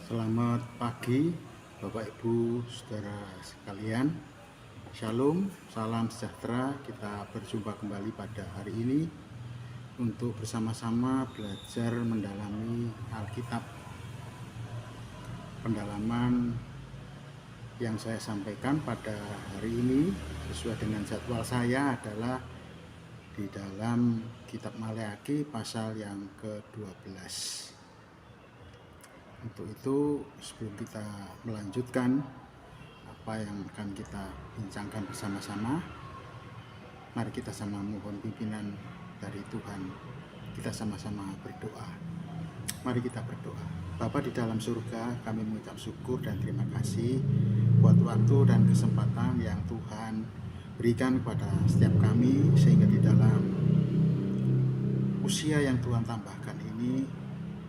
Selamat pagi Bapak Ibu Saudara sekalian. Shalom, salam sejahtera. Kita berjumpa kembali pada hari ini untuk bersama-sama belajar mendalami Alkitab. Pendalaman yang saya sampaikan pada hari ini sesuai dengan jadwal saya adalah di dalam kitab Maleakhi pasal yang ke-12. Untuk itu, sebelum kita melanjutkan apa yang akan kita bincangkan bersama-sama, mari kita sama mohon pimpinan dari Tuhan. Kita sama-sama berdoa. Mari kita berdoa. Bapa di dalam surga, kami mengucap syukur dan terima kasih buat waktu dan kesempatan yang Tuhan berikan kepada setiap kami, sehingga di dalam usia yang Tuhan tambahkan ini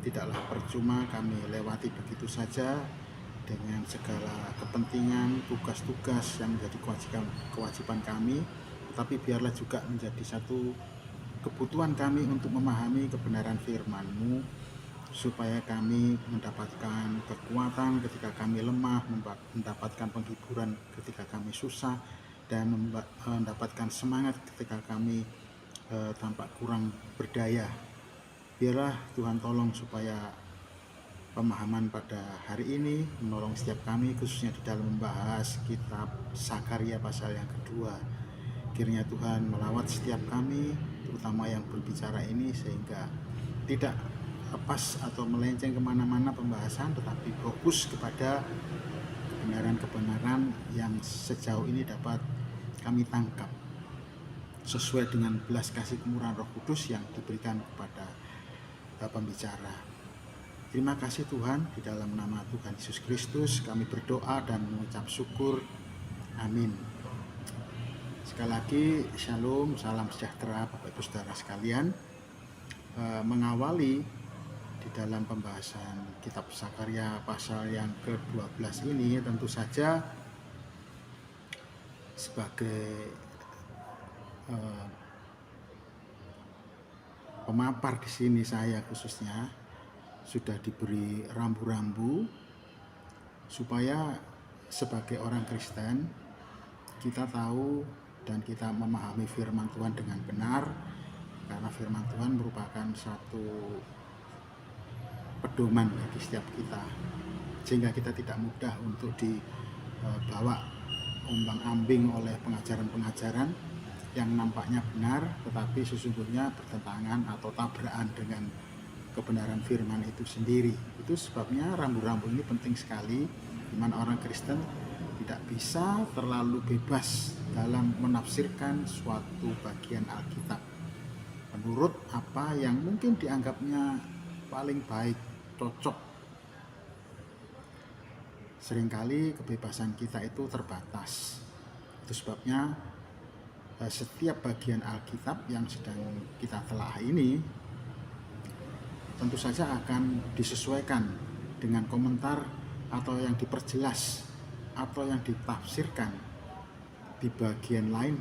tidaklah percuma kami lewati begitu saja dengan segala kepentingan, tugas-tugas yang menjadi kewajiban kami, tetapi biarlah juga menjadi satu kebutuhan kami untuk memahami kebenaran firman-Mu, supaya kami mendapatkan kekuatan ketika kami lemah, mendapatkan penghiburan ketika kami susah, dan mendapatkan semangat ketika kami tampak kurang berdaya. Biarlah Tuhan tolong supaya pemahaman pada hari ini menolong setiap kami, khususnya di dalam membahas kitab Sakaria pasal yang kedua. Kiranya Tuhan melawat setiap kami, terutama yang berbicara ini, sehingga tidak lepas atau melenceng kemana-mana pembahasan, tetapi fokus kepada kebenaran-kebenaran yang sejauh ini dapat kami tangkap sesuai dengan belas kasih kemurahan Roh Kudus yang diberikan kepada pembicara. Terima kasih Tuhan, di dalam nama Tuhan Yesus Kristus kami berdoa dan mengucap syukur. Amin. Sekali lagi shalom, salam sejahtera Bapak Ibu Saudara sekalian. Mengawali di dalam pembahasan kitab Sakaria pasal yang ke-12 ini, tentu saja sebagai pemapar di sini, saya khususnya sudah diberi rambu-rambu supaya sebagai orang Kristen kita tahu dan kita memahami firman Tuhan dengan benar, karena firman Tuhan merupakan satu pedoman bagi setiap kita, sehingga kita tidak mudah untuk dibawa ombang-ambing oleh pengajaran-pengajaran yang nampaknya benar tetapi sesungguhnya bertentangan atau tabrakan dengan kebenaran firman itu sendiri. Itu sebabnya rambu-rambu ini penting sekali, di mana orang Kristen tidak bisa terlalu bebas dalam menafsirkan suatu bagian Alkitab menurut apa yang mungkin dianggapnya paling baik, cocok. Seringkali kebebasan kita itu terbatas. Itu sebabnya setiap bagian Alkitab yang sedang kita telah ini tentu saja akan disesuaikan dengan komentar atau yang diperjelas atau yang ditafsirkan di bagian lain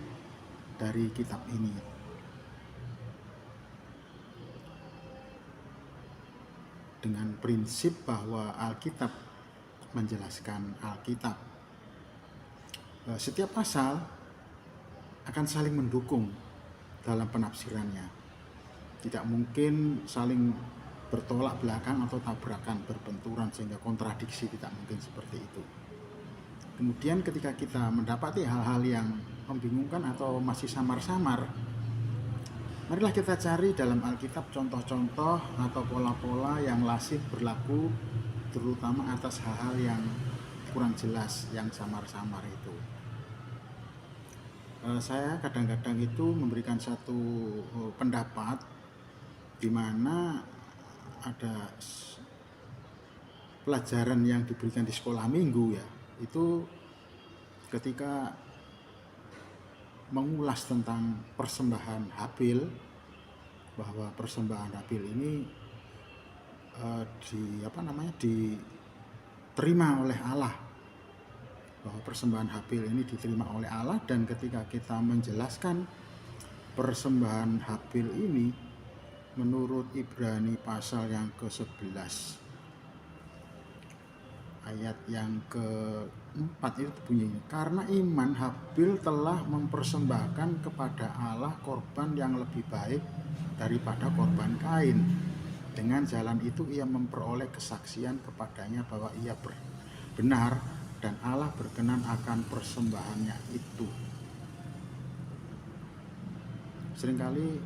dari kitab ini, dengan prinsip bahwa Alkitab menjelaskan Alkitab. Setiap pasal akan saling mendukung dalam penafsirannya. Tidak mungkin saling bertolak belakang atau tabrakan, berbenturan sehingga kontradiksi, tidak mungkin seperti itu. Kemudian ketika kita mendapati hal-hal yang membingungkan atau masih samar-samar, marilah kita cari dalam Alkitab contoh-contoh atau pola-pola yang lazim berlaku, terutama atas hal-hal yang kurang jelas, yang samar-samar itu. Saya kadang-kadang itu memberikan satu pendapat di mana ada pelajaran yang diberikan di sekolah minggu, ya, itu ketika mengulas tentang persembahan Habil, bahwa persembahan Habil ini diterima oleh Allah, bahwa persembahan Habil ini diterima oleh Allah. Dan ketika kita menjelaskan persembahan Habil ini menurut Ibrani pasal yang ke-11, ayat yang keempat itu bunyinya, karena iman Habil telah mempersembahkan kepada Allah korban yang lebih baik daripada korban Kain. Dengan jalan itu ia memperoleh kesaksian kepadanya bahwa ia benar dan Allah berkenan akan persembahannya itu. Seringkali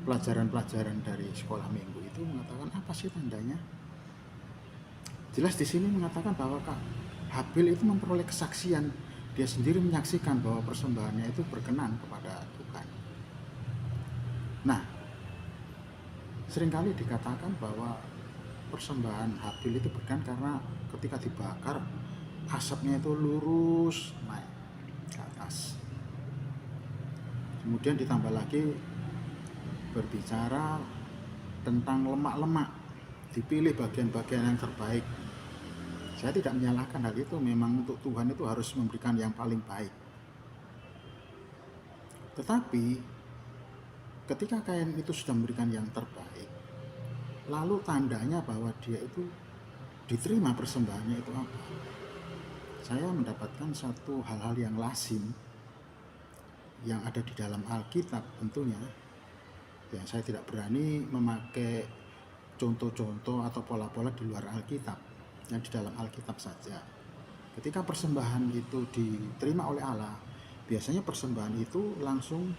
pelajaran-pelajaran dari sekolah minggu itu mengatakan apa sih tandanya? Jelas di sini mengatakan bahwa Habil itu memperoleh kesaksian, dia sendiri menyaksikan bahwa persembahannya itu berkenan kepada Tuhan. Nah, seringkali dikatakan bahwa persembahan Habil itu berkenan karena ketika dibakar asapnya itu lurus naik ke atas. Kemudian ditambah lagi berbicara tentang lemak-lemak, dipilih bagian-bagian yang terbaik. Saya tidak menyalahkan hal itu, memang untuk Tuhan itu harus memberikan yang paling baik. Tetapi ketika Kain itu sudah memberikan yang terbaik, lalu tandanya bahwa dia itu diterima persembahannya itu apa? Saya mendapatkan satu hal-hal yang lazim yang ada di dalam Alkitab tentunya. Ya, saya tidak berani memakai contoh-contoh atau pola-pola di luar Alkitab, yang di dalam Alkitab saja. Ketika persembahan itu diterima oleh Allah, biasanya persembahan itu langsung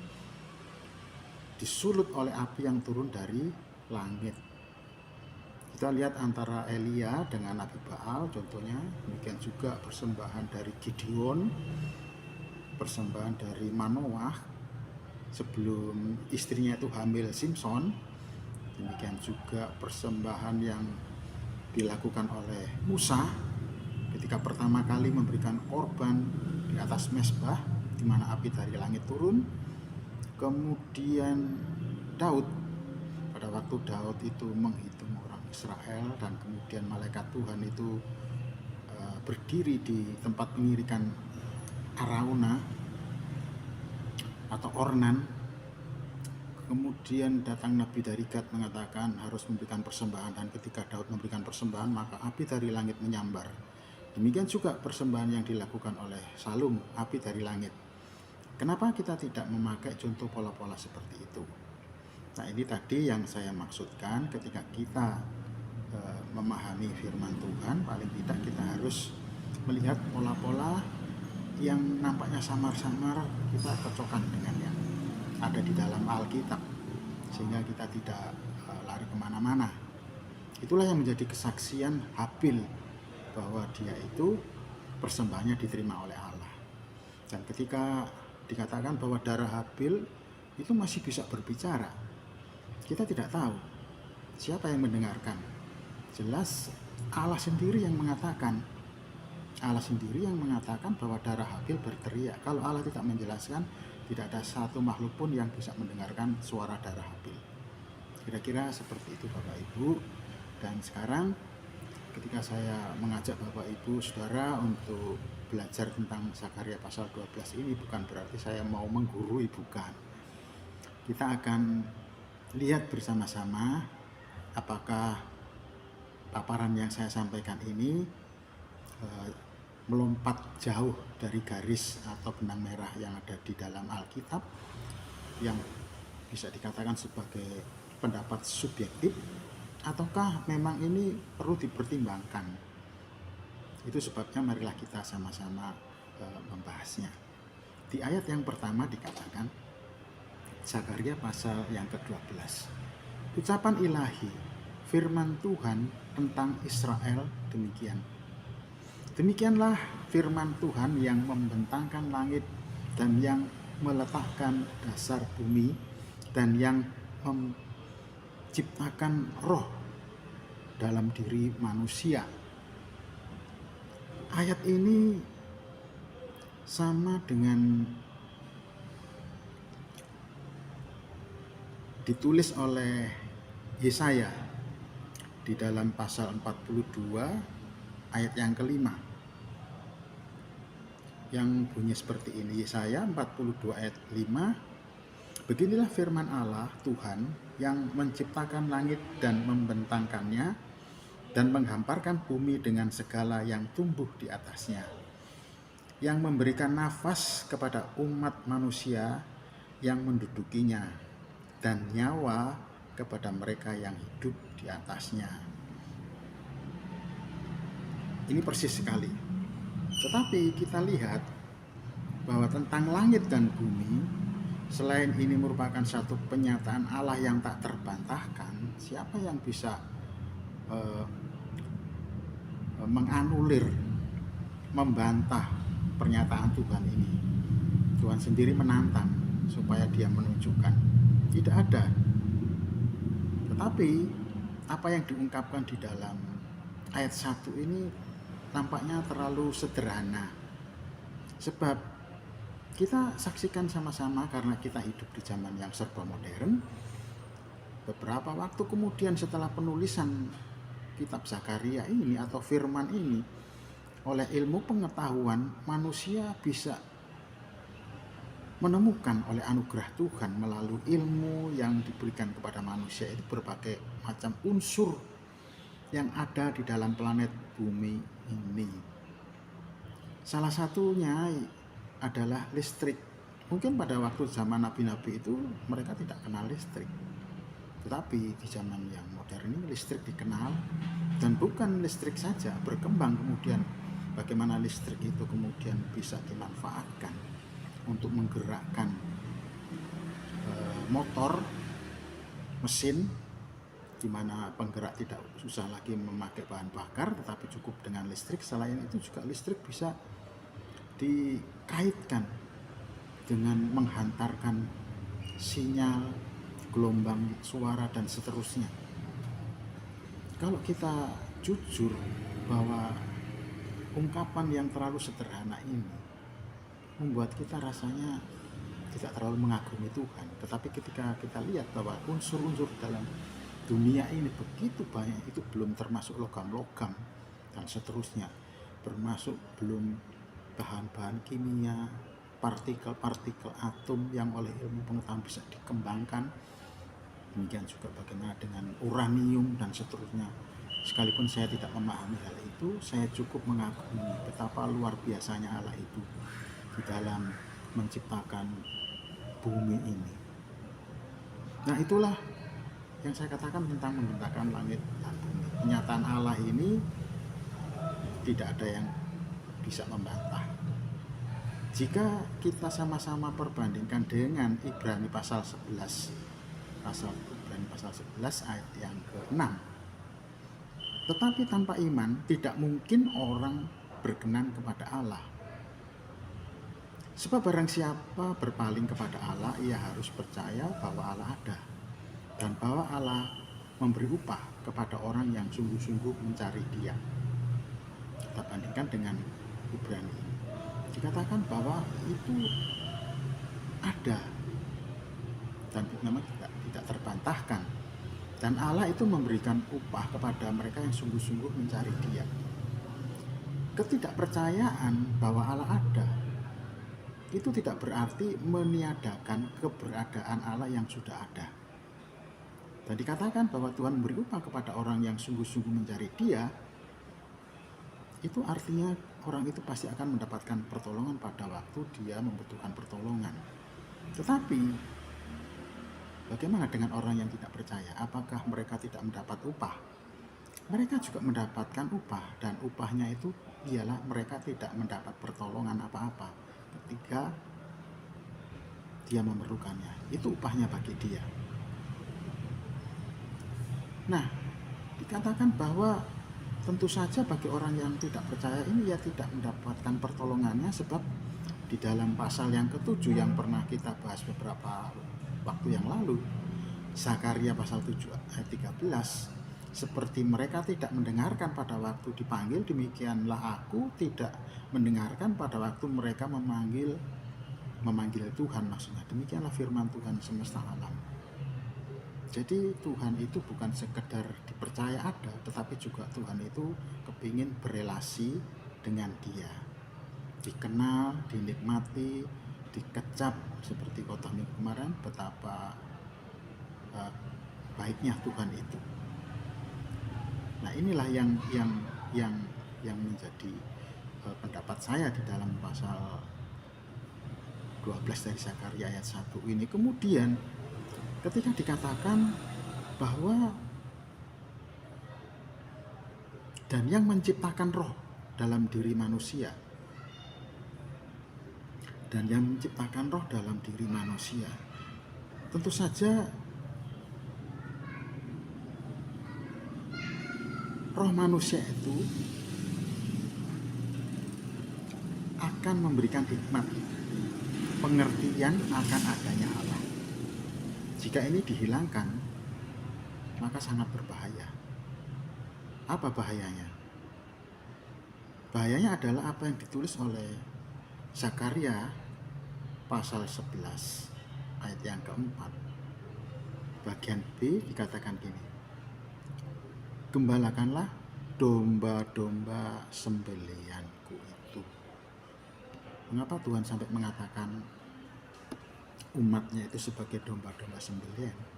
disulut oleh api yang turun dari langit. Kita lihat antara Elia dengan Nabi Baal contohnya, demikian juga persembahan dari Gideon, persembahan dari Manoah sebelum istrinya itu hamil Simson, demikian juga persembahan yang dilakukan oleh Musa ketika pertama kali memberikan korban di atas mezbah di mana api dari langit turun. Kemudian Daud, pada waktu Daud itu menghitung orang Israel dan kemudian malaikat Tuhan itu berdiri di tempat pengirikan Arauna atau Ornan. Kemudian datang Nabi dari Gad mengatakan harus memberikan persembahan, dan ketika Daud memberikan persembahan maka api dari langit menyambar. Demikian juga persembahan yang dilakukan oleh Salum, api dari langit. Kenapa kita tidak memakai contoh pola-pola seperti itu? Nah, ini tadi yang saya maksudkan, ketika kita memahami firman Tuhan, paling tidak kita harus melihat pola-pola yang nampaknya samar-samar, kita cocokkan dengan yang ada di dalam Alkitab, sehingga kita tidak lari kemana-mana. Itulah yang menjadi kesaksian Habil, bahwa dia itu persembahannya diterima oleh Allah. Dan ketika dikatakan bahwa darah Habil itu masih bisa berbicara, kita tidak tahu siapa yang mendengarkan. Jelas Allah sendiri yang mengatakan. Allah sendiri yang mengatakan bahwa darah Habil berteriak. Kalau Allah tidak menjelaskan, tidak ada satu makhluk pun yang bisa mendengarkan suara darah Habil. Kira-kira seperti itu Bapak Ibu. Dan sekarang ketika saya mengajak Bapak Ibu Saudara untuk belajar tentang Zakaria pasal 12 ini, bukan berarti saya mau menggurui, bukan. Kita akan lihat bersama-sama apakah paparan yang saya sampaikan ini melompat jauh dari garis atau benang merah yang ada di dalam Alkitab, yang bisa dikatakan sebagai pendapat subjektif, ataukah memang ini perlu dipertimbangkan. Itu sebabnya marilah kita sama-sama membahasnya. Di ayat yang pertama dikatakan, Zakaria pasal yang ke-12, ucapan ilahi, firman Tuhan tentang Israel demikian. Demikianlah firman Tuhan yang membentangkan langit dan yang meletakkan dasar bumi dan yang menciptakan roh dalam diri manusia. Ayat ini sama dengan ditulis oleh Yesaya di dalam pasal 42 ayat yang kelima, yang bunyi seperti ini. Yesaya 42 ayat 5, beginilah firman Allah Tuhan yang menciptakan langit dan membentangkannya, dan menghamparkan bumi dengan segala yang tumbuh di atasnya, yang memberikan nafas kepada umat manusia yang mendudukinya, dan nyawa kepada mereka yang hidup di atasnya. Ini persis sekali. Tetapi kita lihat bahwa tentang langit dan bumi, selain ini merupakan satu penyataan Allah yang tak terbantahkan, siapa yang bisa menganulir, membantah pernyataan Tuhan ini? Tuhan sendiri menantang supaya dia menunjukkan. Tidak ada. Tetapi apa yang diungkapkan di dalam ayat 1 ini nampaknya terlalu sederhana. Sebab kita saksikan sama-sama karena kita hidup di zaman yang serba modern. Beberapa waktu kemudian setelah penulisan kitab Zakaria ini atau firman ini, oleh ilmu pengetahuan manusia bisa menemukan oleh anugerah Tuhan melalui ilmu yang diberikan kepada manusia itu berbagai macam unsur yang ada di dalam planet bumi ini. Salah satunya adalah listrik. Mungkin pada waktu zaman nabi-nabi itu mereka tidak kenal listrik. Tetapi di zaman yang modern ini listrik dikenal, dan bukan listrik saja, berkembang kemudian bagaimana listrik itu kemudian bisa dimanfaatkan untuk menggerakkan motor, mesin, di mana penggerak tidak susah lagi memakai bahan bakar tetapi cukup dengan listrik. Selain itu juga listrik bisa dikaitkan dengan menghantarkan sinyal, gelombang suara dan seterusnya. Kalau kita jujur bahwa ungkapan yang terlalu sederhana ini membuat kita rasanya tidak terlalu mengagumi Tuhan, tetapi ketika kita lihat bahwa unsur-unsur dalam dunia ini begitu banyak, itu belum termasuk logam-logam dan seterusnya, termasuk belum bahan-bahan kimia, partikel-partikel atom yang oleh ilmu pengetahuan bisa dikembangkan. Demikian juga bagaimana dengan uranium dan seterusnya. Sekalipun saya tidak memahami hal itu, saya cukup mengagumi betapa luar biasanya Allah itu di dalam menciptakan bumi ini. Nah, itulah yang saya katakan tentang membentangkan langit dan bumi. Kenyataan Allah ini tidak ada yang bisa membantah. Jika kita sama-sama perbandingkan dengan Ibrani pasal 11 ayat yang ke-6. Tetapi tanpa iman tidak mungkin orang berkenan kepada Allah. Sebab barang siapa berpaling kepada Allah, ia harus percaya bahwa Allah ada, dan bahwa Allah memberi upah kepada orang yang sungguh-sungguh mencari Dia. Kita bandingkan dengan Ibrani, dikatakan bahwa itu ada dan memang tidak terbantahkan, dan Allah itu memberikan upah kepada mereka yang sungguh-sungguh mencari Dia. Ketidakpercayaan bahwa Allah ada itu tidak berarti meniadakan keberadaan Allah yang sudah ada. Dan dikatakan bahwa Tuhan memberi upah kepada orang yang sungguh-sungguh mencari Dia, itu artinya orang itu pasti akan mendapatkan pertolongan pada waktu dia membutuhkan pertolongan. Tetapi bagaimana dengan orang yang tidak percaya? Apakah mereka tidak mendapat upah? Mereka juga mendapatkan upah, dan upahnya itu ialah mereka tidak mendapat pertolongan apa-apa ketika dia memerlukannya. Itu upahnya bagi dia. Nah, dikatakan bahwa tentu saja bagi orang yang tidak percaya ini ya tidak mendapatkan pertolongannya, sebab di dalam pasal yang ke-7 yang pernah kita bahas beberapa waktu yang lalu, Zakaria pasal 7 ayat 13, seperti mereka tidak mendengarkan pada waktu dipanggil, demikianlah aku tidak mendengarkan pada waktu mereka memanggil Tuhan, maksudnya. Demikianlah firman Tuhan semesta alam. Jadi Tuhan itu bukan sekedar dipercaya ada, tetapi juga Tuhan itu kepingin berelasi dengan Dia, dikenal, dinikmati, dikecap, seperti khotbah minggu kemarin betapa baiknya Tuhan itu. Nah, inilah yang menjadi pendapat saya di dalam pasal 12 dari Zakaria ayat 1 ini. Kemudian ketika dikatakan bahwa dan yang menciptakan roh dalam diri manusia, dan yang menciptakan roh dalam diri manusia, tentu saja roh manusia itu akan memberikan hikmat, pengertian akan adanya Allah. Jika ini dihilangkan, maka sangat berbahaya. Apa bahayanya? Bahayanya adalah apa yang ditulis oleh Zakaria pasal 11 ayat yang keempat. Bagian B dikatakan gini: gembalakanlah domba-domba sembelianku itu. Mengapa Tuhan sampai mengatakan umatnya itu sebagai domba-domba sembelian?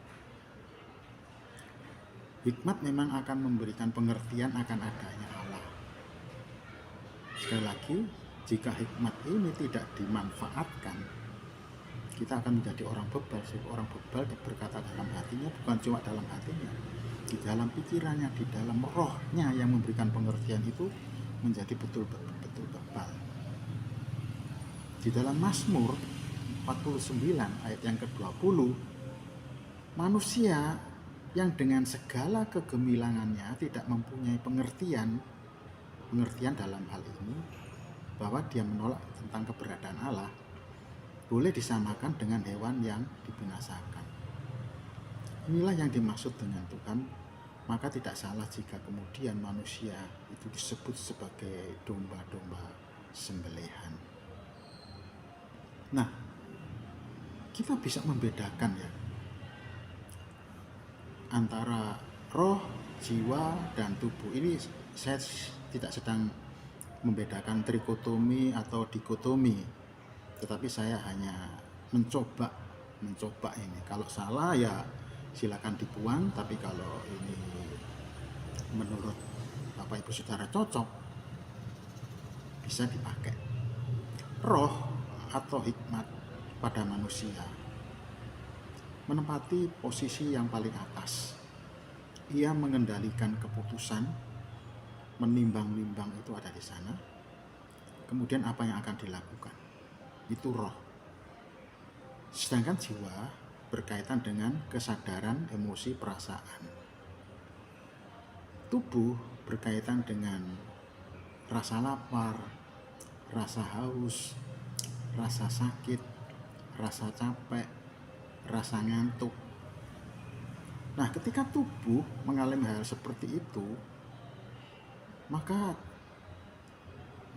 Hikmat memang akan memberikan pengertian akan adanya Allah. Sekali lagi, jika hikmat ini tidak dimanfaatkan, kita akan menjadi orang bebal. Orang bebal berkata dalam hatinya, bukan cuma dalam hatinya, di dalam pikirannya, di dalam rohnya yang memberikan pengertian itu menjadi betul-betul bebal. Di dalam Mazmur 49 ayat yang ke-20, manusia yang dengan segala kegemilangannya tidak mempunyai pengertian dalam hal ini, bahwa dia menolak tentang keberadaan Allah, boleh disamakan dengan hewan yang dibinasakan. Inilah yang dimaksud dengan Tuhan. Maka tidak salah jika kemudian manusia itu disebut sebagai domba-domba sembelihan. Nah, kita bisa membedakan ya antara roh, jiwa, dan tubuh. Ini saya tidak sedang membedakan trikotomi atau dikotomi, tetapi saya hanya mencoba ini. Kalau salah ya silakan dibuang, tapi kalau ini menurut Bapak Ibu Saudara cocok, bisa dipakai. Roh atau hikmat pada manusia menempati posisi yang paling atas. Ia mengendalikan keputusan, menimbang-nimbang itu ada di sana. Kemudian apa yang akan dilakukan? Itu roh. Sedangkan jiwa berkaitan dengan kesadaran, emosi, perasaan. Tubuh berkaitan dengan rasa lapar, rasa haus, rasa sakit, rasa capek, rasa ngantuk. Nah, ketika tubuh mengalami hal seperti itu, maka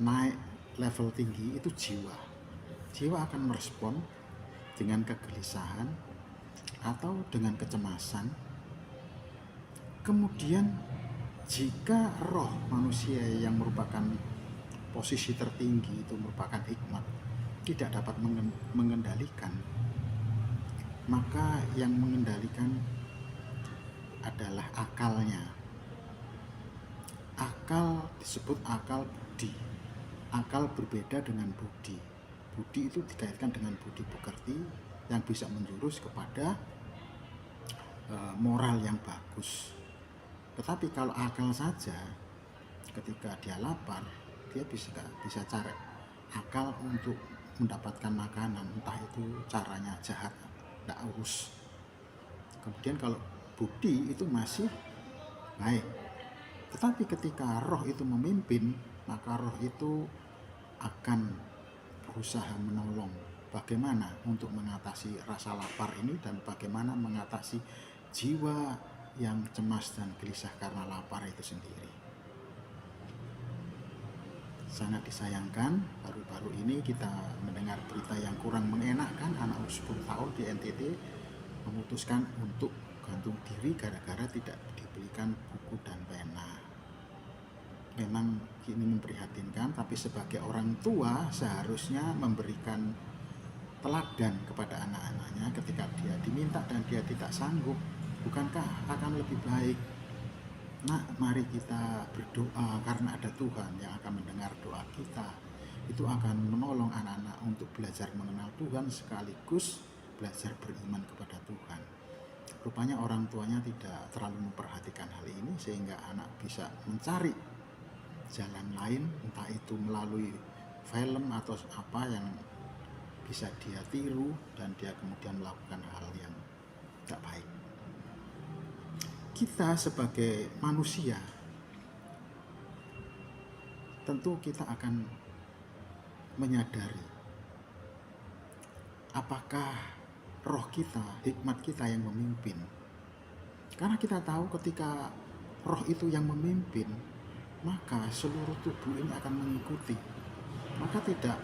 naik level tinggi itu jiwa. Jiwa akan merespon dengan kegelisahan atau dengan kecemasan. Kemudian jika roh manusia yang merupakan posisi tertinggi itu merupakan hikmat, tidak dapat mengendalikan, maka yang mengendalikan adalah akalnya. Akal disebut akal budi. Akal berbeda dengan budi. Budi itu dikaitkan dengan budi pekerti yang bisa menjurus kepada moral yang bagus. Tetapi kalau akal saja, ketika dia lapar, dia bisa cari akal untuk mendapatkan makanan, entah itu caranya jahat, tidak urus. Kemudian kalau budi itu masih baik. Tetapi ketika roh itu memimpin, maka roh itu akan berusaha menolong bagaimana untuk mengatasi rasa lapar ini dan bagaimana mengatasi jiwa yang cemas dan gelisah karena lapar itu sendiri. Sangat disayangkan, baru-baru ini kita mendengar berita yang kurang mengenakan. Anak 10 tahun di NTT memutuskan untuk gantung diri gara-gara tidak diberikan buku dan pena. Memang ini memprihatinkan, tapi sebagai orang tua seharusnya memberikan teladan kepada anak-anaknya ketika dia diminta dan dia tidak sanggup. Bukankah akan lebih baik Nak, mari kita berdoa karena ada Tuhan yang akan mendengar doa kita. Itu akan menolong anak-anak untuk belajar mengenal Tuhan sekaligus belajar beriman kepada Tuhan. Rupanya orang tuanya tidak terlalu memperhatikan hal ini sehingga anak bisa mencari jalan lain, entah itu melalui film atau apa yang bisa dia tiru dan dia kemudian melakukan hal yang tidak baik. Kita sebagai manusia tentu kita akan menyadari apakah roh kita, hikmat kita yang memimpin. Karena kita tahu ketika roh itu yang memimpin, maka seluruh tubuh ini akan mengikuti. Maka tidak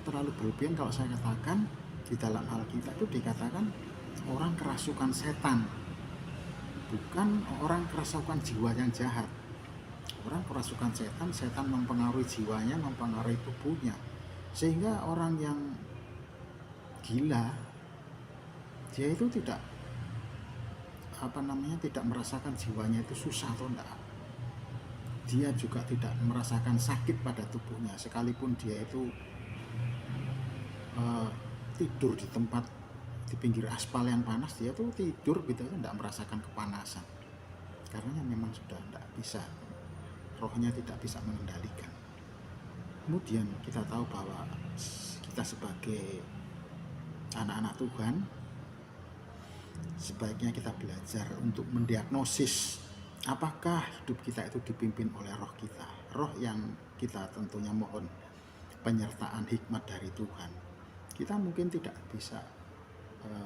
terlalu berlebihan kalau saya katakan di dalam Alkitab itu dikatakan orang kerasukan setan, bukan orang kerasukan jiwa yang jahat. Orang kerasukan setan, setan mempengaruhi jiwanya, mempengaruhi tubuhnya, sehingga orang yang gila dia itu tidak tidak merasakan jiwanya itu susah atau enggak. Dia juga tidak merasakan sakit pada tubuhnya, sekalipun dia itu tidur di tempat di pinggir aspal yang panas, dia tuh tidur gitu aja tidak merasakan kepanasan, karena memang sudah tidak bisa, rohnya tidak bisa mengendalikan. Kemudian kita tahu bahwa kita sebagai anak-anak Tuhan sebaiknya kita belajar untuk mendiagnosis apakah hidup kita itu dipimpin oleh roh kita, roh yang kita tentunya mohon penyertaan hikmat dari Tuhan. Kita mungkin tidak bisa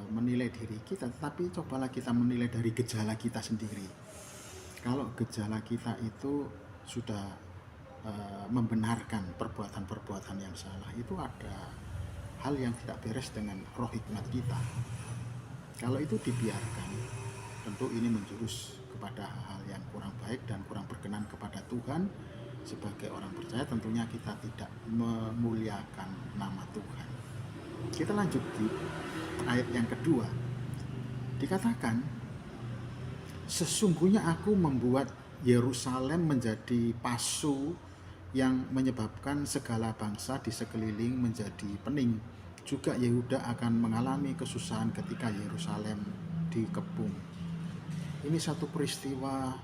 menilai diri kita, tetapi cobalah kita menilai dari gejala kita sendiri. Kalau gejala kita itu sudah membenarkan perbuatan-perbuatan yang salah, itu ada hal yang tidak beres dengan roh hikmat kita. Kalau itu dibiarkan, tentu ini menjurus kepada hal yang kurang baik dan kurang berkenan kepada Tuhan. Sebagai orang percaya tentunya kita tidak memuliakan nama Tuhan. Kita lanjut di ayat yang kedua. Dikatakan, sesungguhnya aku membuat Yerusalem menjadi pasu yang menyebabkan segala bangsa di sekeliling menjadi pening. Juga Yehuda akan mengalami kesusahan ketika Yerusalem dikepung. Ini satu peristiwa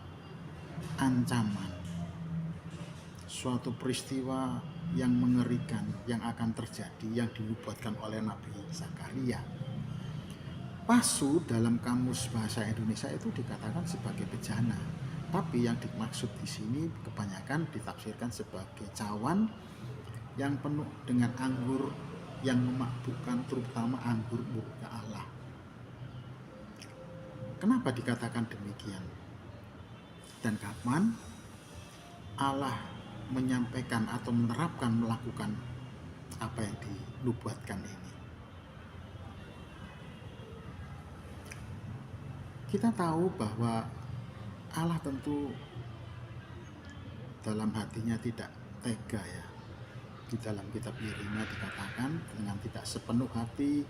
ancaman, suatu peristiwa yang mengerikan yang akan terjadi, yang dinubuatkan oleh Nabi Zakaria. Pasu dalam kamus bahasa Indonesia itu dikatakan sebagai bejana, tapi yang dimaksud di sini kebanyakan ditafsirkan sebagai cawan yang penuh dengan anggur yang memabukkan, terutama anggur murka Allah. Kenapa dikatakan demikian? Dan kapan Allah menyampaikan atau menerapkan melakukan apa yang dinubuatkan ini? Kita tahu bahwa Allah tentu dalam hatinya tidak tega ya. Di dalam kitab Yeremia dikatakan dengan tidak sepenuh hati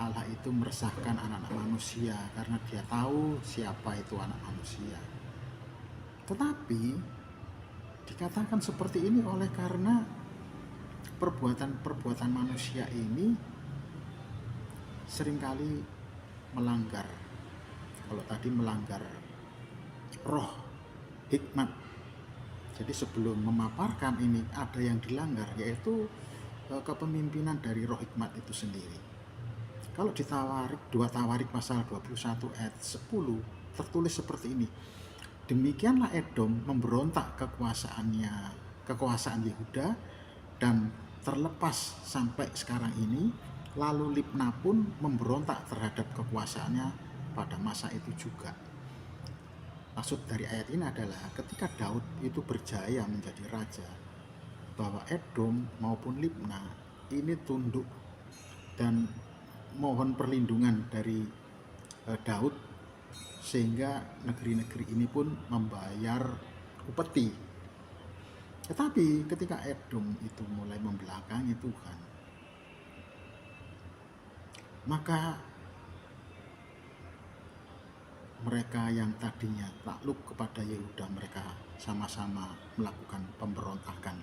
Allah itu meresahkan anak-anak manusia karena dia tahu siapa itu anak manusia. Tetapi dikatakan seperti ini oleh karena perbuatan-perbuatan manusia ini seringkali melanggar. Kalau tadi melanggar roh hikmat. Jadi sebelum memaparkan ini ada yang dilanggar, yaitu kepemimpinan dari roh hikmat itu sendiri. Kalau di Tawarik, 2 Tawarik pasal 21 ayat 10 tertulis seperti ini. Demikianlah Edom memberontak kekuasaan Yehuda dan terlepas sampai sekarang ini. Lalu Libna pun memberontak terhadap kekuasaannya pada masa itu juga. Maksud dari ayat ini adalah ketika Daud itu berjaya menjadi raja, bahwa Edom maupun Libna ini tunduk dan mohon perlindungan dari Daud, sehingga negeri-negeri ini pun membayar upeti. Tetapi ketika Edom itu mulai membelakangi Tuhan, maka mereka yang tadinya takluk kepada Yehuda, mereka sama-sama melakukan pemberontakan.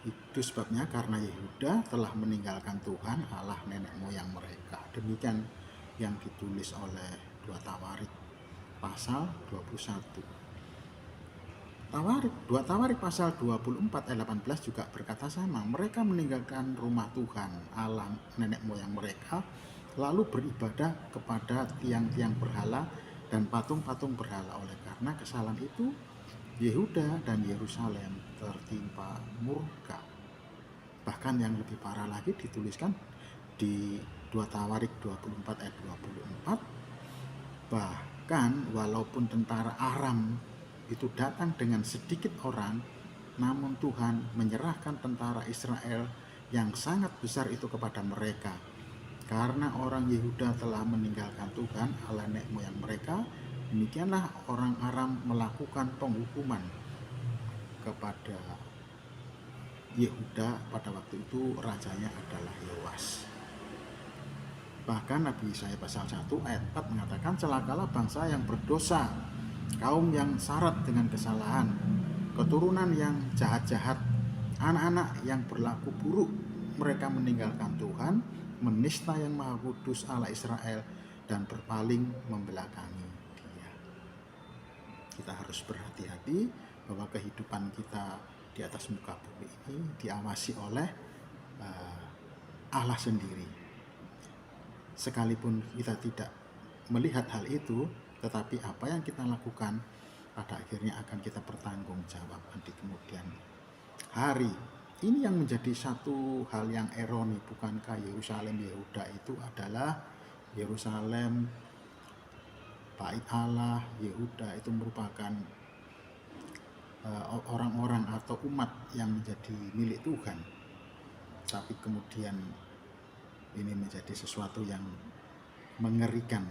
Itu sebabnya karena Yehuda telah meninggalkan Tuhan Allah nenek moyang mereka. Demikian yang ditulis oleh 2 Tawarik pasal 21. 2 Tawarik pasal 24 ayat 18 juga berkata sama. Mereka meninggalkan rumah Tuhan Allah nenek moyang mereka, lalu beribadah kepada tiang-tiang berhala dan patung-patung berhala. Oleh karena kesalahan itu, Yehuda dan Yerusalem tertimpa murka. Bahkan yang lebih parah lagi dituliskan di 2 Tawarik 24 ayat 24, bahkan walaupun tentara Aram itu datang dengan sedikit orang, namun Tuhan menyerahkan tentara Israel yang sangat besar itu kepada mereka. Karena orang Yehuda telah meninggalkan Tuhan Allah nenek moyang mereka, demikianlah orang Aram melakukan penghukuman kepada Yehuda. Pada waktu itu rajanya adalah Yoas. Bahkan Nabi Yesaya pasal 1 ayat 4 mengatakan, celakalah bangsa yang berdosa, kaum yang syarat dengan kesalahan, keturunan yang jahat-jahat, anak-anak yang berlaku buruk. Mereka meninggalkan Tuhan, menista yang Maha Kudus Allah Israel, dan berpaling membelakangi Dia. Kita harus berhati-hati bahwa kehidupan kita di atas muka bumi ini diawasi oleh Allah sendiri. Sekalipun kita tidak melihat hal itu, tetapi apa yang kita lakukan pada akhirnya akan kita pertanggungjawabkan di kemudian hari. Ini yang menjadi satu hal yang ironi. Bukankah Yerusalem Yehuda itu adalah Yerusalem bait Allah? Yehuda itu merupakan orang-orang atau umat yang menjadi milik Tuhan. Tapi kemudian ini menjadi sesuatu yang mengerikan.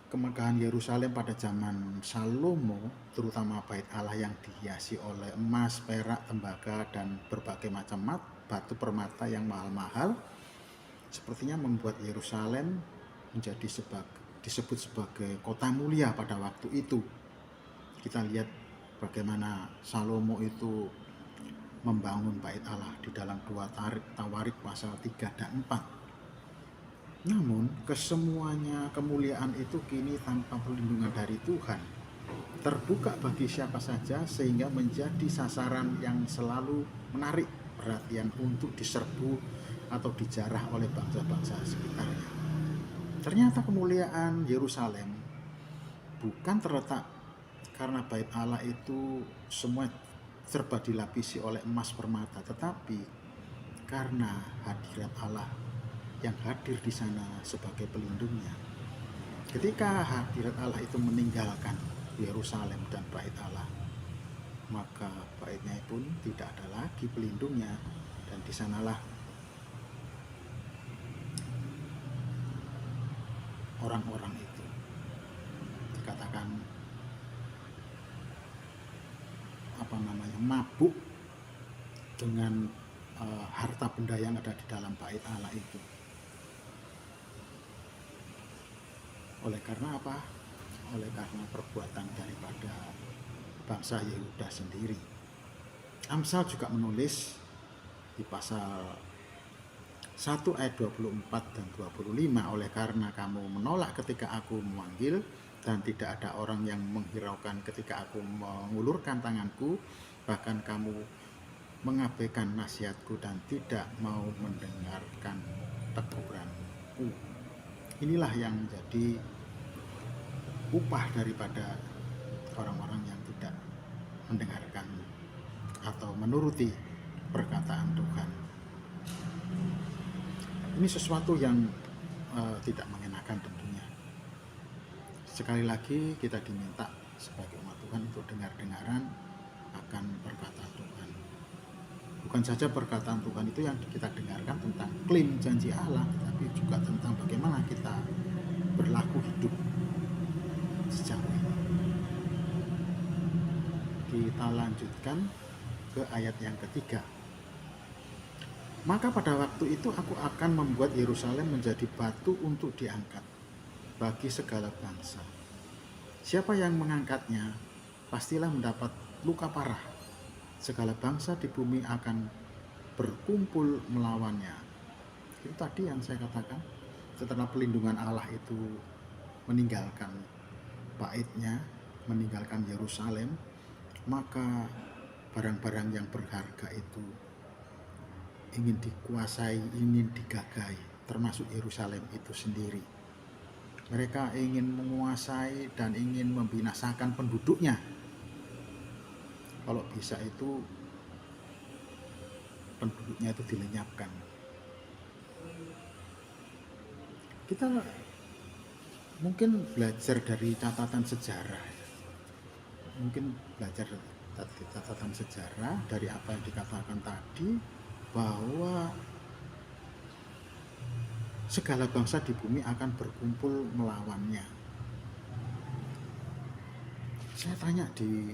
Kemegahan Yerusalem pada zaman Salomo, terutama bait Allah yang dihiasi oleh emas, perak, tembaga, dan berbagai macam batu permata yang mahal-mahal, sepertinya membuat Yerusalem menjadi disebut sebagai kota mulia pada waktu itu. Kita lihat bagaimana Salomo itu membangun bait Allah di dalam 2 Tawarik pasal 3 dan 4. Namun kesemuanya kemuliaan itu kini tanpa perlindungan dari Tuhan, terbuka bagi siapa saja, sehingga menjadi sasaran yang selalu menarik perhatian untuk diserbu atau dijarah oleh bangsa-bangsa sekitarnya. Ternyata kemuliaan Yerusalem bukan terletak karena bait Allah itu semua serba dilapisi oleh emas permata, tetapi karena hadirat Allah yang hadir di sana sebagai pelindungnya. Ketika hadirat Allah itu meninggalkan Yerusalem dan bait Allah, maka baitnya pun tidak ada lagi pelindungnya, dan di sanalah orang-orang itu dikatakan mabuk dengan harta benda yang ada di dalam bait Allah itu. Oleh karena apa? Oleh karena perbuatan daripada bangsa Yehuda sendiri. Amsal juga menulis di pasal 1 ayat 24 dan 25, oleh karena kamu menolak ketika aku memanggil, dan tidak ada orang yang menghiraukan ketika aku mengulurkan tanganku, bahkan kamu mengabaikan nasihatku dan tidak mau mendengarkan teguranku. Inilah yang menjadi upah daripada orang-orang yang tidak mendengarkan atau menuruti perkataan Tuhan. Ini sesuatu yang tidak mengenakan tentunya. Sekali lagi kita diminta sebagai umat Tuhan untuk dengar-dengaran akan perkataan Tuhan. Bukan saja perkataan Tuhan itu yang kita dengarkan tentang klaim janji Allah, tapi juga tentang bagaimana kita berlaku hidup sejauh ini. Kita lanjutkan ke ayat yang ketiga. Maka pada waktu itu aku akan membuat Yerusalem menjadi batu untuk diangkat, bagi segala bangsa. Siapa yang mengangkatnya, pastilah mendapat luka parah. Segala bangsa di bumi akan berkumpul melawannya. Itu tadi yang saya katakan, setelah pelindungan Allah itu meninggalkan baitnya, meninggalkan Yerusalem, maka barang-barang yang berharga itu ingin dikuasai, ingin digagai, termasuk Yerusalem itu sendiri. Mereka ingin menguasai dan ingin membinasakan penduduknya. Kalau bisa itu penduduknya itu dilenyapkan. Kita mungkin belajar dari catatan sejarah, mungkin belajar dari catatan sejarah dari apa yang dikatakan tadi, bahwa segala bangsa di bumi akan berkumpul melawannya. Saya tanya di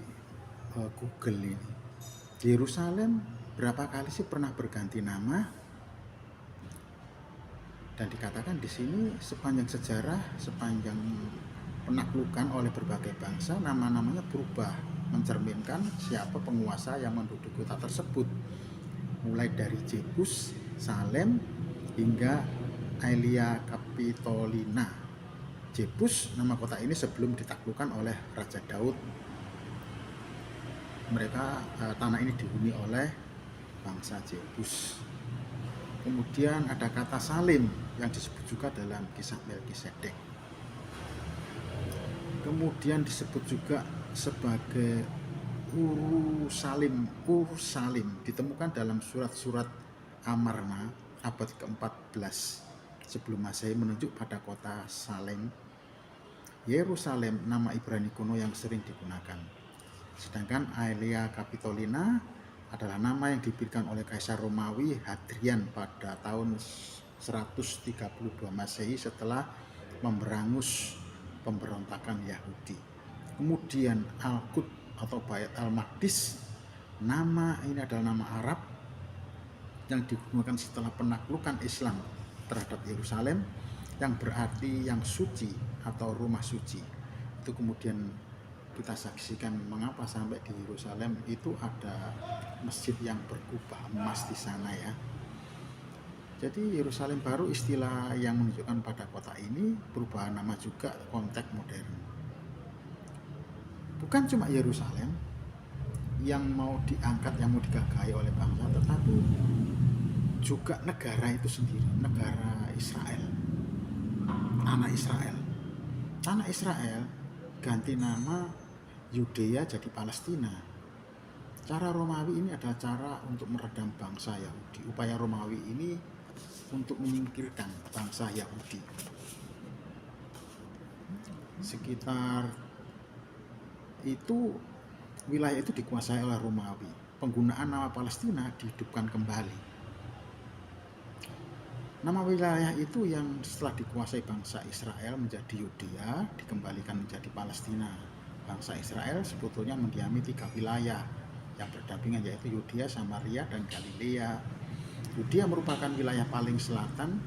Google ini, Yerusalem berapa kali sih pernah berganti nama? Dan dikatakan di sini sepanjang sejarah, sepanjang penaklukan oleh berbagai bangsa, nama-namanya berubah, mencerminkan siapa penguasa yang menduduki kota tersebut, mulai dari Jebus, Salem, hingga Aelia Capitolina. Jebus, nama kota ini sebelum ditaklukkan oleh Raja Daud. Tanah ini dihuni oleh bangsa Jebus. Kemudian ada kata Salim yang disebut juga dalam kisah Melkisedek. Kemudian disebut juga sebagai Ursalim, ditemukan dalam surat-surat Amarna abad ke-14 sebelum Masehi, menunjuk pada kota Salem. Yerusalem nama Ibrani kuno yang sering digunakan. Sedangkan Aelia Capitolina adalah nama yang diberikan oleh Kaisar Romawi Hadrian pada tahun 132 Masehi setelah memberangus pemberontakan Yahudi. Kemudian Al-Quds atau Bait Al-Maqdis, nama ini adalah nama Arab yang digunakan setelah penaklukan Islam terhadap Yerusalem, yang berarti yang suci atau rumah suci. Itu kemudian kita saksikan mengapa sampai di Yerusalem itu ada masjid yang berkubah emas di sana ya. Jadi Yerusalem baru istilah yang menunjukkan pada kota ini, perubahan nama juga konteks modern. Bukan cuma Yerusalem yang mau diangkat, yang mau digagai oleh bangsa, tetapi juga negara itu sendiri, negara Israel, tanah Israel. Tanah Israel ganti nama Yudea jadi Palestina. Cara Romawi ini adalah cara untuk meredam bangsa Yahudi. Upaya Romawi ini untuk menyingkirkan bangsa Yahudi. Sekitar itu wilayah itu dikuasai oleh Romawi. Penggunaan nama Palestina dihidupkan kembali. Nama wilayah itu yang setelah dikuasai bangsa Israel menjadi Yudea dikembalikan menjadi Palestina. Bangsa Israel sebetulnya mendiami 3 wilayah yang berdampingan, yaitu Yudea, Samaria, dan Galilea. Yudea merupakan wilayah paling selatan.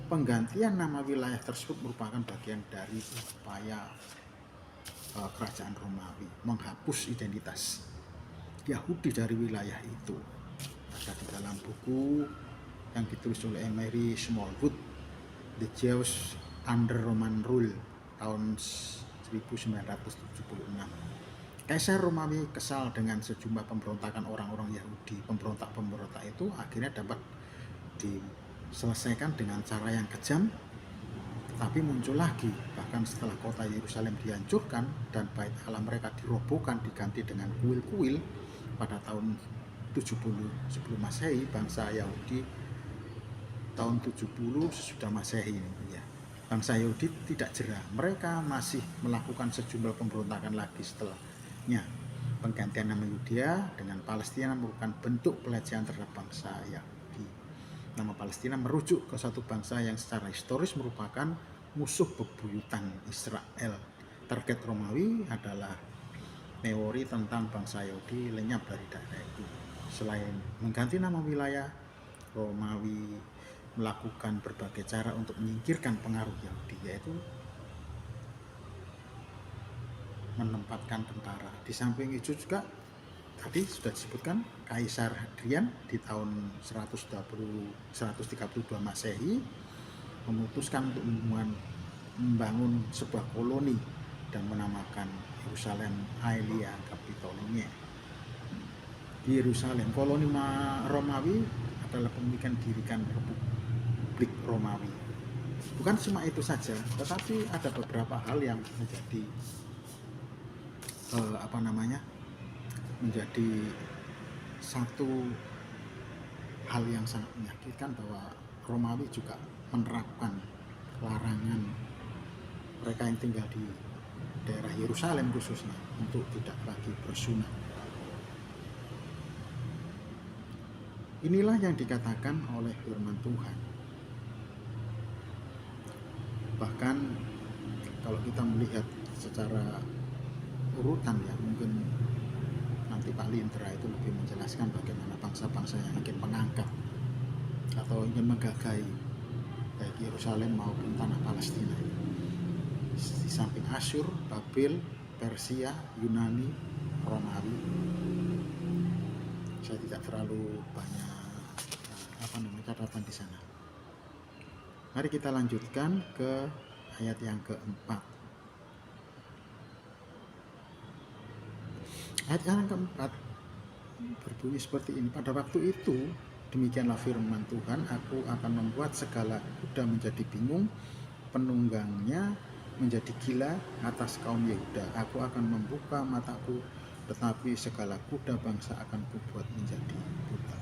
Penggantian nama wilayah tersebut merupakan bagian dari upaya kerajaan Romawi menghapus identitas Yahudi dari wilayah itu. Ada di dalam buku yang ditulis oleh Emery Smallwood, The Jews Under Roman Rule, tahun 1976. Kaisar Romawi kesal dengan sejumlah pemberontakan orang-orang Yahudi. Pemberontak-pemberontak itu akhirnya dapat diselesaikan dengan cara yang kejam, tapi muncul lagi bahkan setelah kota Yerusalem dihancurkan dan bait Allah mereka dirobohkan diganti dengan kuil-kuil pada tahun 70 sebelum Masehi. Bangsa Yahudi tahun 70 sesudah Masehi ya. Bangsa Yahudi tidak jerah, mereka masih melakukan sejumlah pemberontakan lagi setelahnya. Penggantian nama Yudea dengan Palestina merupakan bentuk pelecehan terhadap bangsa Yahudi. Nama Palestina merujuk ke satu bangsa yang secara historis merupakan musuh bebuyutan Israel. Target Romawi adalah teori tentang bangsa Yahudi lenyap dari daerah itu. Selain mengganti nama wilayah, Romawi melakukan berbagai cara untuk menyingkirkan pengaruh Yahudi, yaitu menempatkan tentara. Di samping itu juga tadi sudah disebutkan Kaisar Hadrian di tahun 132 Masehi memutuskan untuk membangun sebuah koloni dan menamakan Yerusalem Aelia Capitolini. Di Yerusalem, koloni Romawi adalah pemikiran dirikan Republik Romawi. Bukan cuma itu saja, tetapi ada beberapa hal yang menjadi menjadi satu hal yang sangat menyakitkan, bahwa Romawi juga menerapkan larangan mereka yang tinggal di daerah Yerusalem khususnya untuk tidak lagi bersunat. Inilah yang dikatakan oleh firman Tuhan. Bahkan kalau kita melihat secara urutan ya, mungkin nanti Pak Lindra itu lebih menjelaskan bagaimana bangsa-bangsa yang ingin mengangkat atau ingin menggagahi baik Yerusalem maupun tanah Palestina. Di samping Asyur, Babel, Persia, Yunani, Romawi. Saya tidak terlalu banyak catatan di sana. Mari kita lanjutkan ke ayat yang keempat. Ayat yang keempat berbunyi seperti ini. Pada waktu itu, demikianlah firman Tuhan, aku akan membuat segala kuda menjadi bingung, penunggangnya menjadi gila atas kaum Yehuda. Aku akan membuka mataku, tetapi segala kuda bangsa akan kubuat menjadi buta.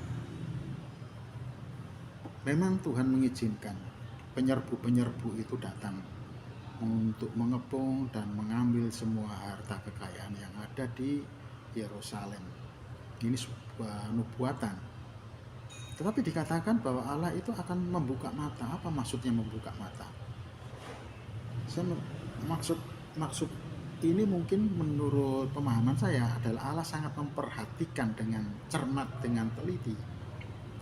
Memang Tuhan mengizinkan penyerbu-penyerbu itu datang untuk mengepung dan mengambil semua harta kekayaan yang ada di Yerusalem. Ini sebuah nubuatan. Tetapi dikatakan bahwa Allah itu akan membuka mata. Apa maksudnya membuka mata? Maksud ini mungkin menurut pemahaman saya adalah Allah sangat memperhatikan dengan cermat, dengan teliti.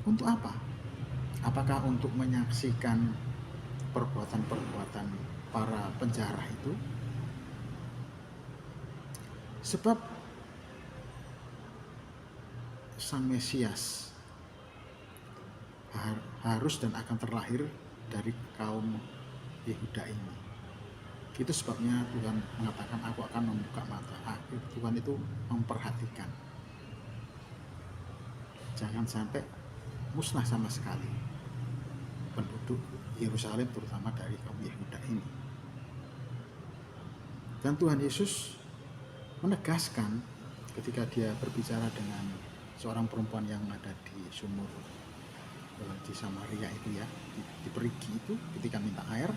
Untuk apa? Apakah untuk menyaksikan perbuatan-perbuatan para penjara itu? Sebab Sang Mesias harus dan akan terlahir dari kaum Yehuda ini. Itu sebabnya Tuhan mengatakan, aku akan membuka mata. Tuhan itu memperhatikan. Jangan sampai musnah sama sekali penduduk Yerusalem, terutama dari kaum Yehuda ini. Dan Tuhan Yesus menegaskan ketika dia berbicara dengan seorang perempuan yang ada di sumur di Samaria itu ya, di Perigi itu, ketika minta air,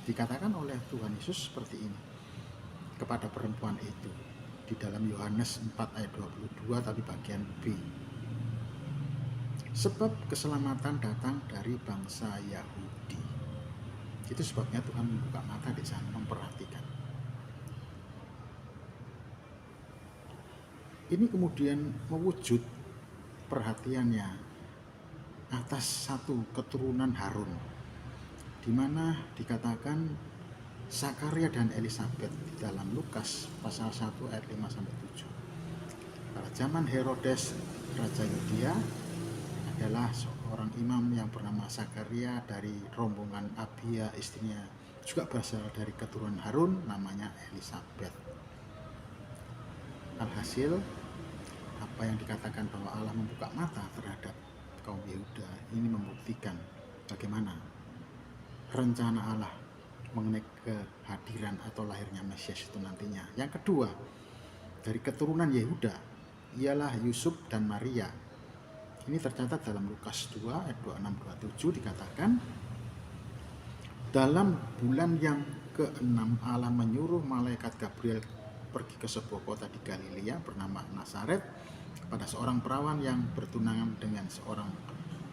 dikatakan oleh Tuhan Yesus seperti ini kepada perempuan itu di dalam Yohanes 4 ayat 22, tapi bagian B. Sebab keselamatan datang dari bangsa Yahudi. Itu sebabnya Tuhan membuka mata di sana, memperhatikan. Ini kemudian mewujud perhatiannya atas satu keturunan Harun, di mana dikatakan Zakaria dan Elisabet di dalam Lukas pasal 1 ayat 5-7. Pada zaman Herodes Raja Yudea, adalah seorang imam yang bernama Zakaria dari rombongan Abia, istrinya juga berasal dari keturunan Harun, namanya Elisabet. Alhasil, apa yang dikatakan bahwa Allah membuka mata terhadap kaum Yehuda ini membuktikan bagaimana rencana Allah mengenai kehadiran atau lahirnya Mesias itu nantinya. Yang kedua, dari keturunan Yehuda ialah Yusuf dan Maria. Ini tercatat dalam Lukas 2 ayat 26-27, dikatakan, dalam bulan yang ke-6 Allah menyuruh malaikat Gabriel pergi ke sebuah kota di Galilea bernama Nazaret pada seorang perawan yang bertunangan dengan seorang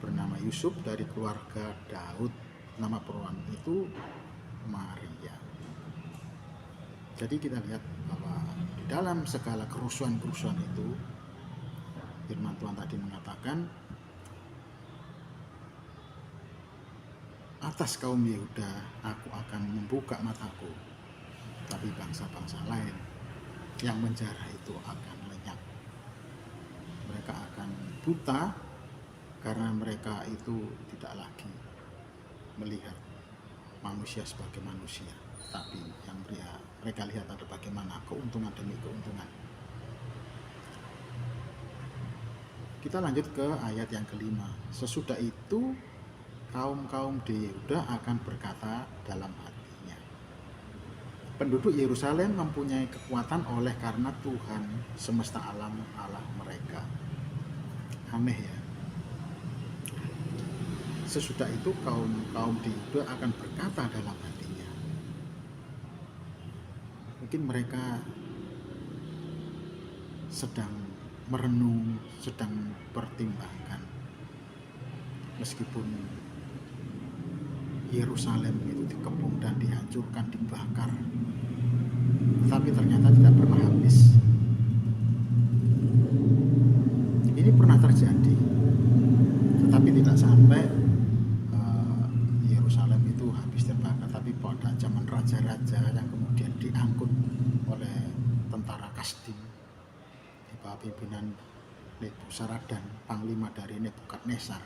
bernama Yusuf dari keluarga Daud. Nama perawan itu Maria. Jadi kita lihat bahwa di dalam segala kerusuhan-kerusuhan itu, firman Tuhan tadi mengatakan, atas kaum Yehuda aku akan membuka mataku, tapi bangsa-bangsa lain yang menjara itu akan lenyap. Mereka akan buta karena mereka itu tidak lagi melihat manusia sebagai manusia, tapi yang mereka lihat ada bagaimana keuntungan demi keuntungan. Kita lanjut ke ayat yang kelima. Sesudah itu kaum-kaum di Yehuda akan berkata dalam hatinya, penduduk Yerusalem mempunyai kekuatan oleh karena Tuhan semesta alam Allah mereka. Aneh ya. Sesudah itu kaum-kaum di Yehuda akan berkata dalam hatinya. Mungkin mereka sedang merenung, sedang pertimbangkan. Meskipun Yerusalem itu dikepung dan dihancurkan, dibakar, tetapi ternyata tidak pernah habis. Ini pernah terjadi, tetapi tidak sampai Yerusalem itu habis terbakar. Tapi pada zaman raja-raja yang kemudian diangkut oleh tentara Kasdim di bawah pimpinan Nebuzaradan, panglima dari Nebukadnezar,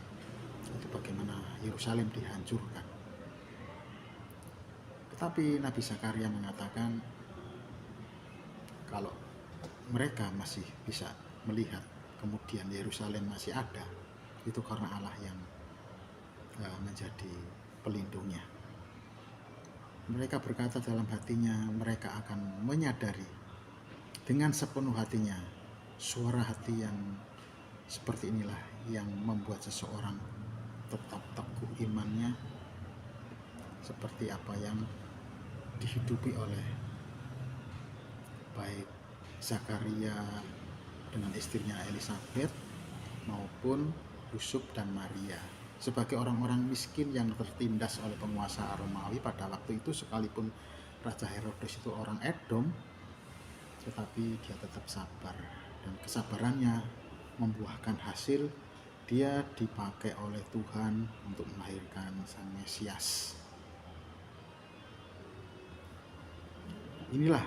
itu bagaimana Yerusalem dihancurkan. Tetapi Nabi Zakaria mengatakan kalau mereka masih bisa melihat kemudian Yerusalem masih ada, itu karena Allah yang menjadi pelindungnya. Mereka berkata dalam hatinya, mereka akan menyadari dengan sepenuh hatinya. Suara hati yang seperti inilah yang membuat seseorang tetap teguh imannya, seperti apa yang dihidupi oleh baik Zakaria dengan istrinya Elisabeth maupun Yusuf dan Maria. Sebagai orang-orang miskin yang tertindas oleh penguasa Romawi pada waktu itu, sekalipun Raja Herodes itu orang Edom, tetapi dia tetap sabar, dan kesabarannya membuahkan hasil. Dia dipakai oleh Tuhan untuk melahirkan Sang Mesias. Inilah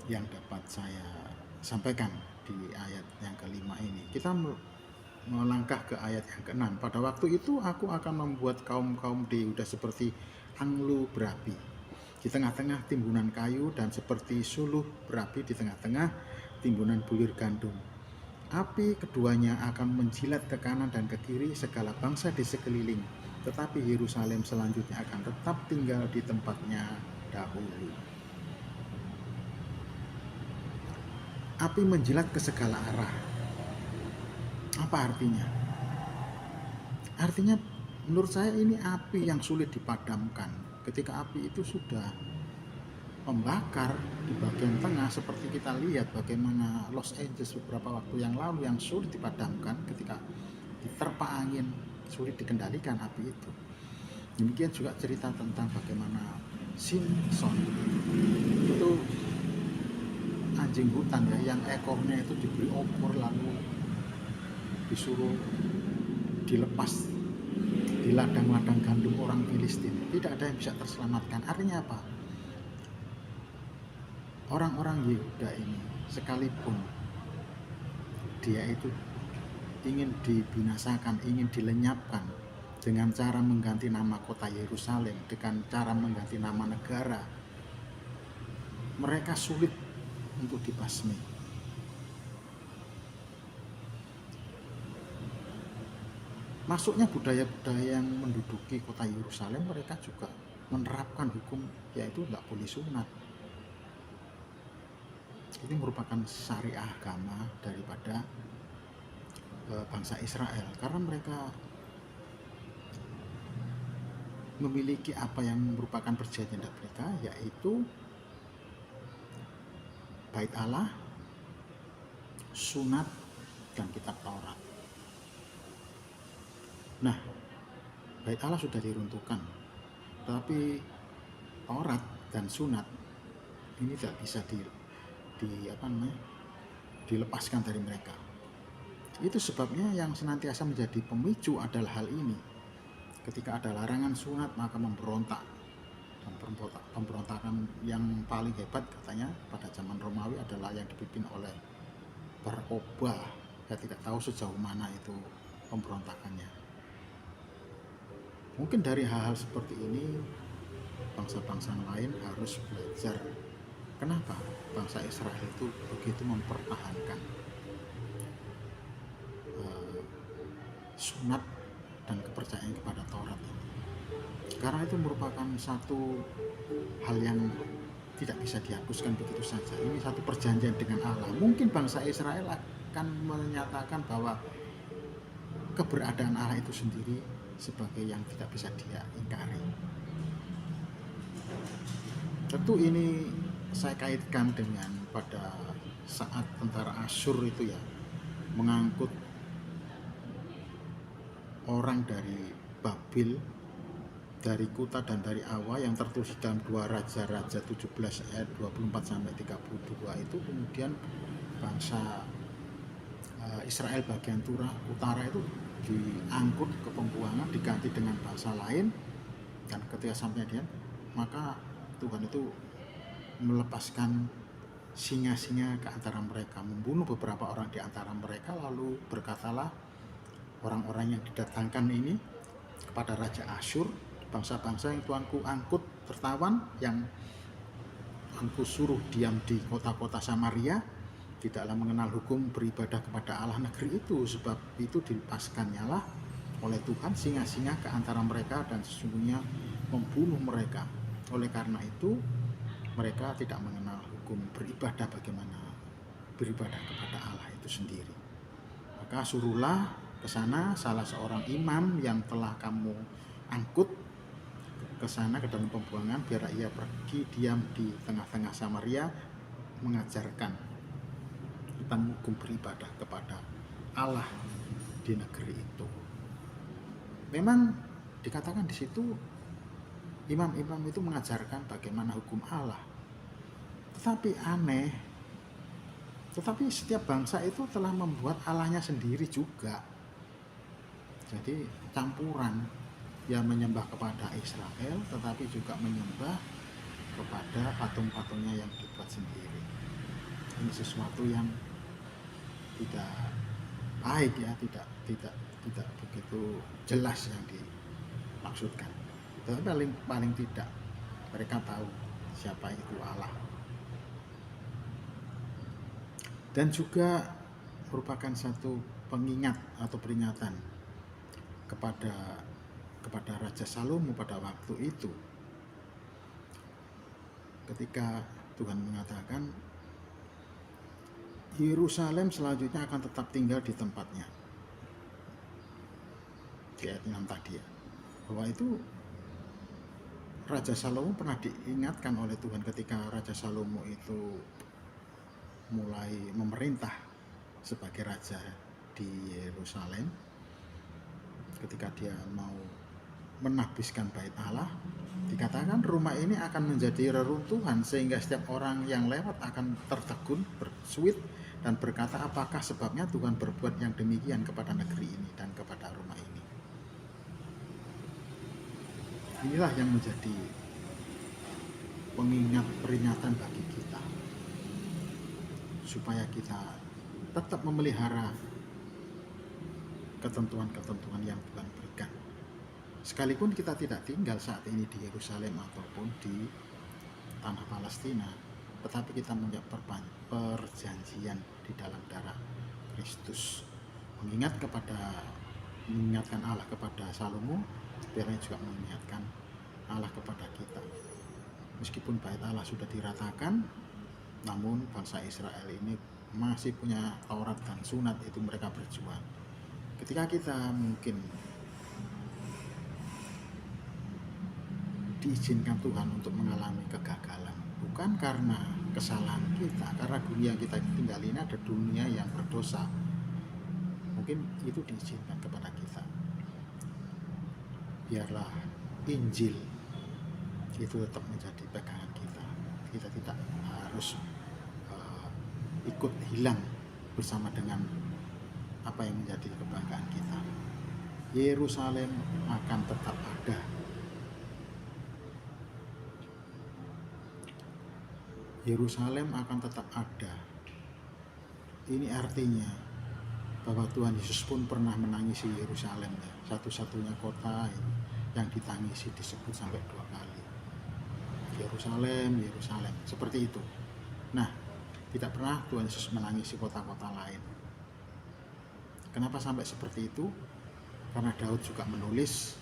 yang dapat saya sampaikan di ayat yang kelima ini. Kita melangkah ke ayat yang keenam. Pada waktu itu aku akan membuat kaum-kaum di Yehuda seperti anglu berapi di tengah-tengah timbunan kayu, dan seperti suluh berapi di tengah-tengah timbunan bulir gandum. Api keduanya akan menjilat ke kanan dan ke kiri segala bangsa di sekeliling, tetapi Yerusalem selanjutnya akan tetap tinggal di tempatnya dahulu. Api menjilat ke segala arah. Apa artinya? Artinya menurut saya ini api yang sulit dipadamkan. Ketika api itu sudah membakar di bagian tengah, seperti kita lihat bagaimana Los Angeles beberapa waktu yang lalu yang sulit dipadamkan ketika diterpa angin, sulit dikendalikan api itu. Demikian juga cerita tentang bagaimana Simpson itu anjing hutan ya, yang ekornya itu diberi obor lalu disuruh dilepas di ladang-ladang gandum orang Filistin. Tidak ada yang bisa terselamatkan. Artinya apa? Orang-orang Yehuda ini, sekalipun dia itu ingin dibinasakan, ingin dilenyapkan dengan cara mengganti nama kota Yerusalem, dengan cara mengganti nama negara, mereka sulit untuk dibasmi. Masuknya budaya-budaya yang menduduki kota Yerusalem, mereka juga menerapkan hukum yaitu tidak boleh sunat. Ini merupakan syariah agama daripada bangsa Israel, karena mereka memiliki apa yang merupakan perjanjian mereka, yaitu Bait Allah, sunat, dan kitab Taurat. Nah, Bait Allah sudah diruntuhkan, tapi Taurat dan sunat ini tidak bisa dilepaskan dari mereka. Itu sebabnya yang senantiasa menjadi pemicu adalah hal ini. Ketika ada larangan sunat, maka memberontak Dan pemberontakan yang paling hebat katanya pada zaman Romawi adalah yang dipimpin oleh Bar-Koba. Saya tidak tahu sejauh mana itu pemberontakannya. Mungkin dari hal-hal seperti ini bangsa-bangsa lain harus belajar kenapa bangsa Israel itu begitu mempertahankan sunat dan kepercayaan kepada Taurat ini. Karena itu merupakan satu hal yang tidak bisa dihapuskan begitu saja. Ini satu perjanjian dengan Allah. Mungkin bangsa Israel akan menyatakan bahwa keberadaan Allah itu sendiri sebagai yang tidak bisa dia ingkari. Tentu ini saya kaitkan dengan pada saat tentara Asyur itu ya mengangkut orang dari Babil, dari Kuta dan dari Awa yang tertulis dalam 2 Raja-Raja 17 ayat 24 sampai 32 itu. Kemudian bangsa Israel bagian utara itu diangkut ke pembuangan, diganti dengan bangsa lain, dan ketika sampai dia maka Tuhan itu melepaskan singa-singa ke antara mereka, membunuh beberapa orang di antara mereka, lalu berkatalah orang-orang yang didatangkan ini kepada Raja Asyur, bangsa-bangsa yang Tuanku angkut tertawan, yang Tuanku suruh diam di kota-kota Samaria, tidaklah mengenal hukum beribadah kepada Allah negeri itu, sebab itu dilepaskannya lah oleh Tuhan singa-singa ke antara mereka dan sesungguhnya membunuh mereka. Oleh karena itu mereka tidak mengenal hukum beribadah, bagaimana beribadah kepada Allah itu sendiri. Maka suruhlah ke sana salah seorang imam yang telah kamu angkut ke sana ke dalam pembuangan, biar ia pergi diam di tengah-tengah Samaria mengajarkan tentang hukum beribadah kepada Allah di negeri itu. Memang dikatakan di situ imam-imam itu mengajarkan bagaimana hukum Allah. Tetapi aneh, tetapi setiap bangsa itu telah membuat Allahnya sendiri juga. Jadi campuran, yang menyembah kepada Israel tetapi juga menyembah kepada patung-patungnya yang dibuat sendiri. Ini sesuatu yang tidak baik ya, tidak begitu jelas yang dimaksudkan. Tapi paling tidak mereka tahu siapa itu Allah. Dan juga merupakan satu pengingat atau peringatan kepada Raja Salomo pada waktu itu, ketika Tuhan mengatakan Yerusalem selanjutnya akan tetap tinggal di tempatnya. Di ayat 6 tadi ya, bahwa itu Raja Salomo pernah diingatkan oleh Tuhan ketika Raja Salomo itu mulai memerintah sebagai raja di Yerusalem. Ketika dia mau menahbiskan bait Allah, dikatakan rumah ini akan menjadi reruntuhan sehingga setiap orang yang lewat akan tertegun, bersuit dan berkata, apakah sebabnya Tuhan berbuat yang demikian kepada negeri ini dan kepada rumah ini. Inilah yang menjadi pengingat, peringatan bagi kita, supaya kita tetap memelihara ketentuan-ketentuan yang Tuhan berikan. Sekalipun kita tidak tinggal saat ini di Yerusalem ataupun di tanah Palestina, tetapi kita punya perjanjian di dalam darah Kristus. Mengingatkan Allah kepada Salomo, biarnya juga mengingatkan Allah kepada kita. Meskipun bait Allah sudah diratakan, namun bangsa Israel ini masih punya Taurat dan Sunat, itu mereka berjuang. Ketika kita mungkin diizinkan Tuhan untuk mengalami kegagalan, bukan karena kesalahan kita, karena dunia yang kita tinggal ini ada dunia yang berdosa, mungkin itu diizinkan kepada kita. Biarlah Injil itu tetap menjadi pegangan kita. Kita tidak harus ikut hilang bersama dengan apa yang menjadi kebanggaan kita. Yerusalem akan tetap ada Yerusalem akan tetap ada. Ini artinya bahwa Tuhan Yesus pun pernah menangisi Yerusalem, ya. Satu-satunya kota yang ditangisi disebut sampai 2 kali. Yerusalem, Yerusalem, seperti itu. Nah, tidak pernah Tuhan Yesus menangisi kota-kota lain. Kenapa sampai seperti itu? Karena Daud juga menulis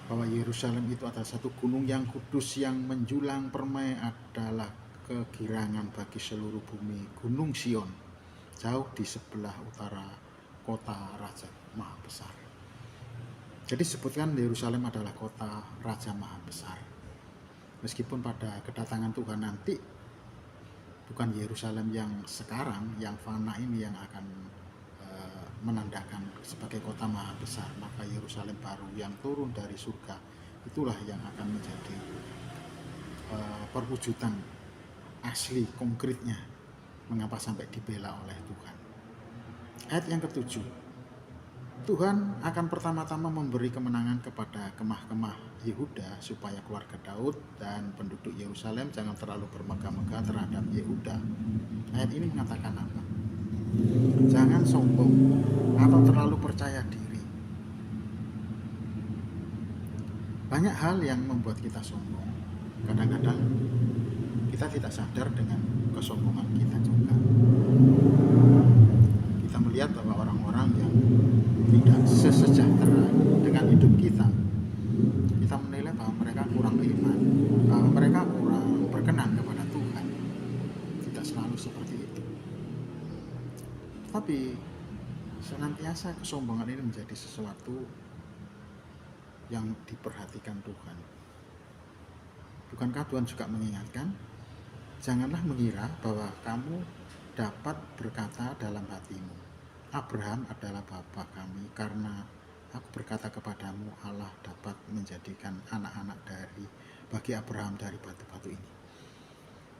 bahwa Yerusalem itu adalah satu gunung yang kudus yang menjulang permai, adalah kegirangan bagi seluruh bumi. Gunung Sion, jauh di sebelah utara kota Raja Maha Besar. Jadi disebutkan Yerusalem adalah kota Raja Maha Besar. Meskipun pada kedatangan Tuhan nanti bukan Yerusalem yang sekarang, yang fana ini yang akan menandakan sebagai kota maha besar, maka Yerusalem baru yang turun dari surga itulah yang akan menjadi perwujudan asli konkretnya mengapa sampai dibela oleh Tuhan. Ayat yang ke-7, Tuhan akan pertama-tama memberi kemenangan kepada kemah-kemah Yehuda supaya keluarga Daud dan penduduk Yerusalem jangan terlalu bermegah-megah terhadap Yehuda. Ayat ini mengatakan apa? Jangan sombong atau terlalu percaya diri. Banyak hal yang membuat kita sombong. Kadang-kadang kita tidak sadar dengan kesombongan kita juga. Kita melihat bahwa orang-orang yang tidak sesejahtera dengan hidup kita, kita menilai bahwa mereka kurang beriman, bahwa mereka kurang berkenan kepada Tuhan. Tidak selalu seperti itu. Tapi senantiasa kesombongan ini menjadi sesuatu yang diperhatikan Tuhan. Bukankah Tuhan juga mengingatkan, janganlah mengira bahwa kamu dapat berkata dalam hatimu, Abraham adalah bapa kami, karena aku berkata kepadamu, Allah dapat menjadikan anak-anak bagi Abraham dari batu-batu ini.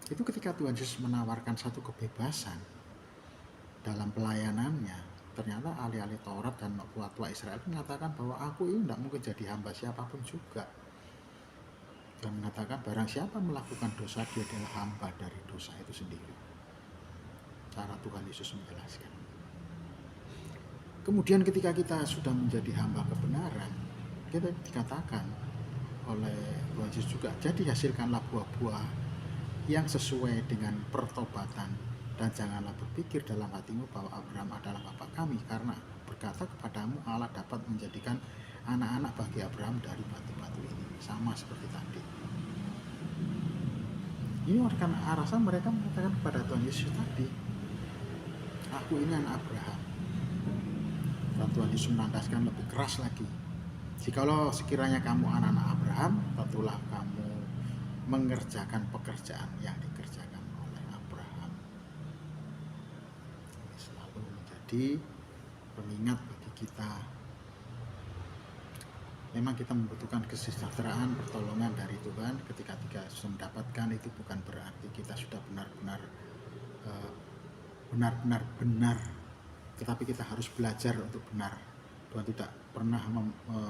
Itu ketika Tuhan Yesus menawarkan satu kebebasan dalam pelayanannya. Ternyata ahli-ahli Taurat dan tua-tua Israel mengatakan bahwa aku ini tidak mungkin jadi hamba siapapun juga. Dan mengatakan barang siapa melakukan dosa, dia adalah hamba dari dosa itu sendiri. Cara Tuhan Yesus menjelaskan. Kemudian ketika kita sudah menjadi hamba kebenaran, kita dikatakan oleh Tuhan Yesus juga, jadi hasilkanlah buah-buah yang sesuai dengan pertobatan. Dan janganlah berpikir dalam hatimu bahwa Abraham adalah bapa kami, karena berkata kepadamu Allah dapat menjadikan anak-anak bagi Abraham dari batu-batu ini. Sama seperti tadi. Ini karena rasa mereka mengatakan kepada Tuhan Yesus tadi, aku ini anak Abraham. Dan Tuhan Yesus menandaskan lebih keras lagi, jikalau sekiranya kamu anak-anak Abraham, tentulah kamu mengerjakan pekerjaan yang dikerjakan oleh Abraham. Ini selalu menjadi pengingat bagi kita. Memang kita membutuhkan kesejahteraan, pertolongan dari Tuhan. Ketika sudah mendapatkan, itu bukan berarti kita sudah benar-benar, tetapi kita harus belajar untuk benar. Tuhan tidak pernah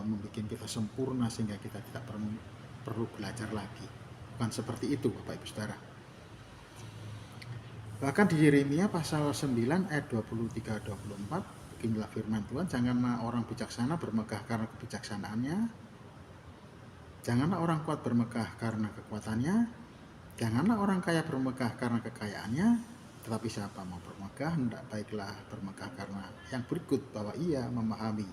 membuat kita sempurna sehingga kita tidak perlu belajar lagi. Bukan seperti itu, Bapak Ibu Saudara. Bahkan di Yeremia pasal 9 ayat 23-24, beginilah firman Tuhan, janganlah orang bijaksana bermegah karena kebijaksanaannya, janganlah orang kuat bermegah karena kekuatannya, janganlah orang kaya bermegah karena kekayaannya, tetapi siapa mau bermegah, hendak baiklah bermegah karena yang berikut, bahwa ia memahami,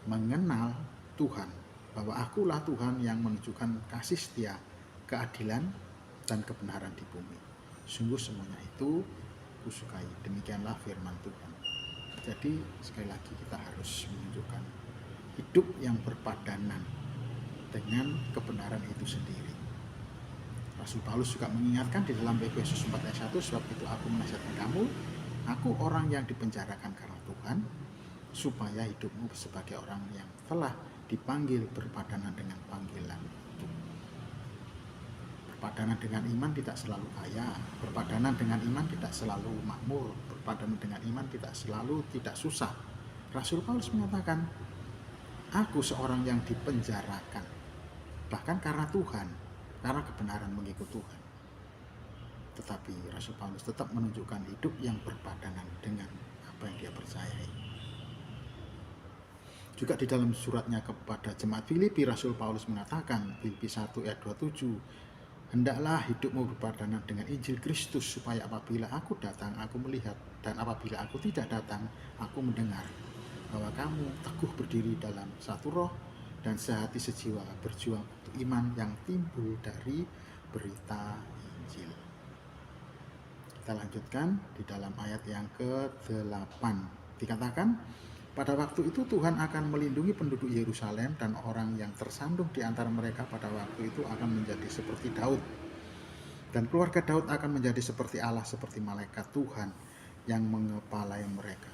mengenal Tuhan, bahwa akulah Tuhan yang menunjukkan kasih setia, keadilan, dan kebenaran di bumi. Sungguh semuanya itu kusukai. Demikianlah firman Tuhan. Jadi sekali lagi kita harus menunjukkan hidup yang berpadanan dengan kebenaran itu sendiri. Rasul Paulus juga mengingatkan di dalam Efesus 4 ayat 1, sebab itu aku menasihatkan kamu, aku orang yang dipenjarakan karena Tuhan, supaya hidupmu sebagai orang yang telah dipanggil berpadanan dengan panggilan itu. Berpadanan dengan iman tidak selalu kaya, berpadanan dengan iman tidak selalu makmur, berpadanan dengan iman tidak selalu tidak susah. Rasul Paulus mengatakan, aku seorang yang dipenjarakan. bahkan karena Tuhan, karena kebenaran mengikut Tuhan. Tetapi Rasul Paulus tetap menunjukkan hidup yang berpadangan dengan apa yang dia percayai. Juga di dalam suratnya kepada jemaat Filipi, Rasul Paulus mengatakan, Filipi 1 ayat 27, hendaklah hidupmu berpadangan dengan Injil Kristus, supaya apabila aku datang, aku melihat, dan apabila aku tidak datang, aku mendengar, bahwa kamu teguh berdiri dalam satu roh, dan sehati sejiwa berjuang untuk iman yang timbul dari berita Injil. Kita lanjutkan di dalam ayat yang ke-8. Dikatakan, pada waktu itu Tuhan akan melindungi penduduk Yerusalem, dan orang yang tersandung di antara mereka pada waktu itu akan menjadi seperti Daud. Dan keluarga Daud akan menjadi seperti Allah, seperti malaikat Tuhan yang mengepalai mereka.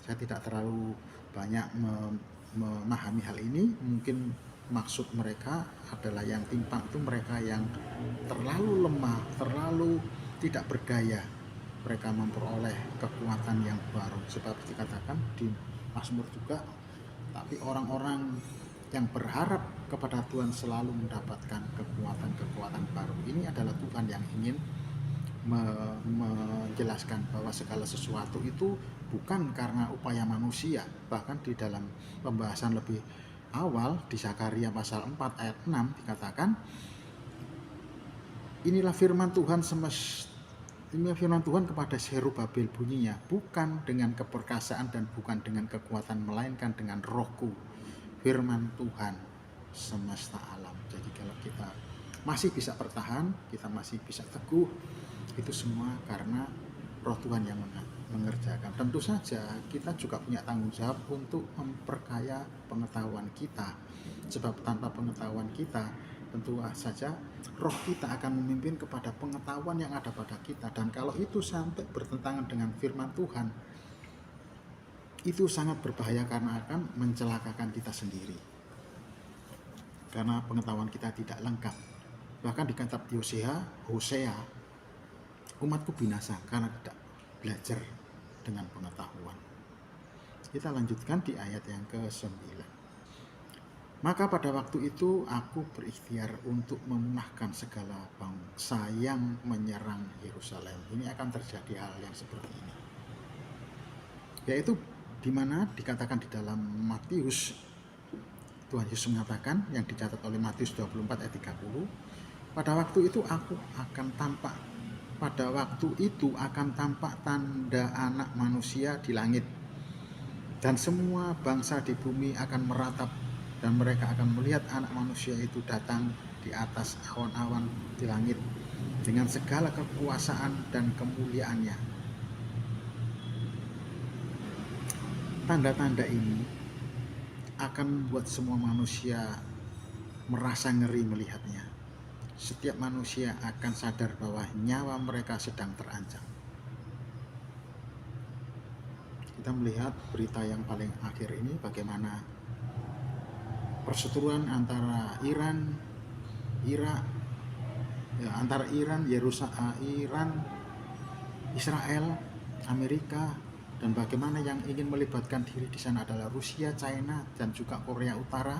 Saya tidak terlalu banyak memahami hal ini. Mungkin maksud mereka adalah yang timpang itu mereka yang terlalu lemah, terlalu tidak berdaya. Mereka memperoleh kekuatan yang baru, sebab dikatakan di Mazmur juga, tapi orang-orang yang berharap kepada Tuhan selalu mendapatkan kekuatan-kekuatan baru. Ini adalah Tuhan yang ingin menjelaskan bahwa segala sesuatu itu bukan karena upaya manusia. Bahkan di dalam pembahasan lebih awal di Zakaria pasal 4 ayat 6 dikatakan, inilah firman Tuhan kepada Zerubabel bunyinya, bukan dengan keperkasaan dan bukan dengan kekuatan, melainkan dengan rohku, firman Tuhan semesta alam. Jadi kalau kita masih bisa bertahan, kita masih bisa teguh, itu semua karena roh Tuhan yang mengerjakan. Tentu saja kita juga punya tanggung jawab untuk memperkaya pengetahuan kita, sebab tanpa pengetahuan kita tentu saja roh kita akan memimpin kepada pengetahuan yang ada pada kita. Dan kalau itu sampai bertentangan dengan firman Tuhan, itu sangat berbahaya karena akan mencelakakan kita sendiri, karena pengetahuan kita tidak lengkap. Bahkan di kitab Hosea, umatku binasa karena tidak belajar dengan pengetahuan. Kita lanjutkan di ayat yang ke-9. Maka pada waktu itu aku berikhtiar untuk memunahkan segala bangsa yang menyerang Yerusalem. Ini akan terjadi hal yang seperti ini, yaitu di mana dikatakan di dalam Matius, Tuhan Yesus mengatakan, yang dicatat oleh Matius 24 ayat 30, pada waktu itu akan tampak tanda Anak Manusia di langit, dan semua bangsa di bumi akan meratap, dan mereka akan melihat Anak Manusia itu datang di atas awan-awan di langit dengan segala kekuasaan dan kemuliaannya. Tanda-tanda ini akan membuat semua manusia merasa ngeri melihatnya. Setiap manusia akan sadar bahwa nyawa mereka sedang terancam. Kita melihat berita yang paling akhir ini, bagaimana perseteruan antara Iran, Israel, Amerika, dan bagaimana yang ingin melibatkan diri di sana adalah Rusia, China, dan juga Korea Utara.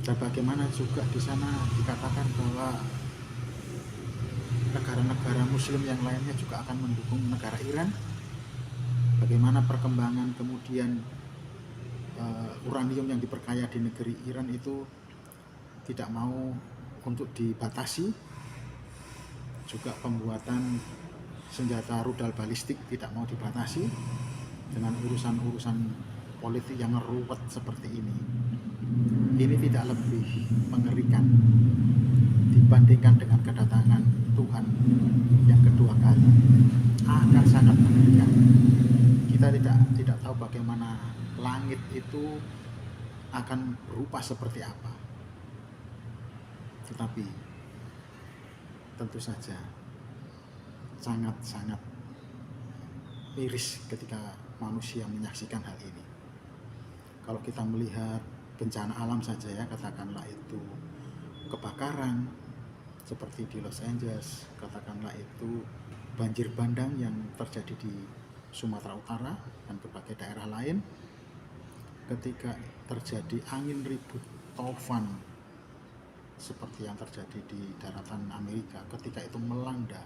Dan bagaimana juga di sana dikatakan bahwa negara-negara Muslim yang lainnya juga akan mendukung negara Iran. Bagaimana perkembangan kemudian uranium yang diperkaya di negeri Iran itu tidak mau untuk dibatasi. Juga pembuatan senjata rudal balistik tidak mau dibatasi, dengan urusan-urusan politik yang ruwet seperti ini. Ini tidak lebih mengerikan dibandingkan dengan kedatangan Tuhan yang kedua kali. Akan sangat mengerikan. Kita tidak tahu bagaimana langit itu akan berupa seperti apa. Tetapi tentu saja sangat-sangat miris ketika manusia menyaksikan hal ini. Kalau kita melihat bencana alam saja ya, katakanlah itu kebakaran seperti di Los Angeles, katakanlah itu banjir bandang yang terjadi di Sumatera Utara dan berbagai daerah lain, ketika terjadi angin ribut, taufan, seperti yang terjadi di daratan Amerika. Ketika itu melanda,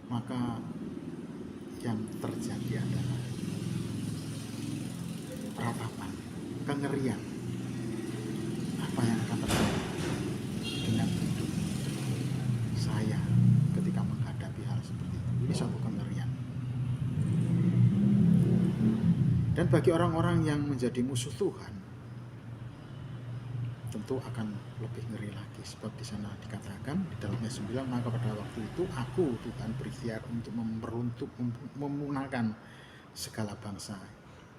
maka yang terjadi adalah ratapan, kengerian. Apa yang akan terjadi dengan hidup saya ketika menghadapi hal seperti itu? Ini satu kengerian. Dan bagi orang-orang yang menjadi musuh Tuhan, tentu akan lebih ngeri lagi, sebab di sana dikatakan di dalam ayat 9, maka pada waktu itu aku Tuhan berikhtiar untuk memunahkan segala bangsa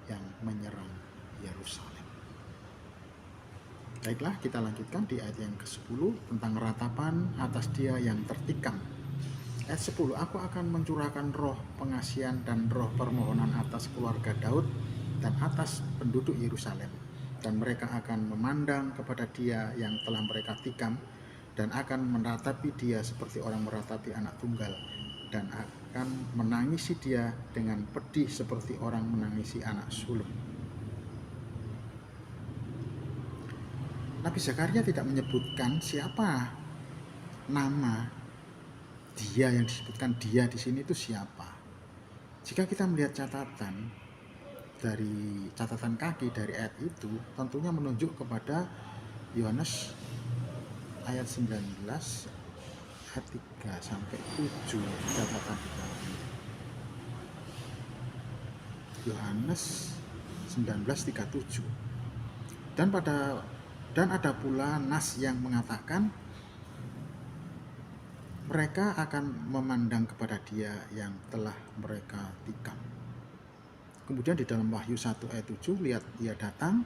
yang menyerang Yerusalem. Baiklah, kita lanjutkan di ayat yang ke-10 tentang ratapan atas dia yang tertikam. Ayat 10, aku akan mencurahkan roh pengasihan dan roh permohonan atas keluarga Daud dan atas penduduk Yerusalem, dan mereka akan memandang kepada dia yang telah mereka tikam, dan akan meratapi dia seperti orang meratapi anak tunggal, dan akan menangisi dia dengan pedih seperti orang menangisi anak sulung. Nabi Zakaria tidak menyebutkan siapa nama dia yang disebutkan dia di sini itu siapa. Jika kita melihat catatan kaki dari ayat itu, tentunya menunjuk kepada Yohanes ayat 19 ayat 3 sampai 7, catatan di dalamnya. Yohanes 19:37. Dan ada pula nas yang mengatakan mereka akan memandang kepada dia yang telah mereka tikam. Kemudian di dalam Wahyu 1 ayat 7, lihat ia datang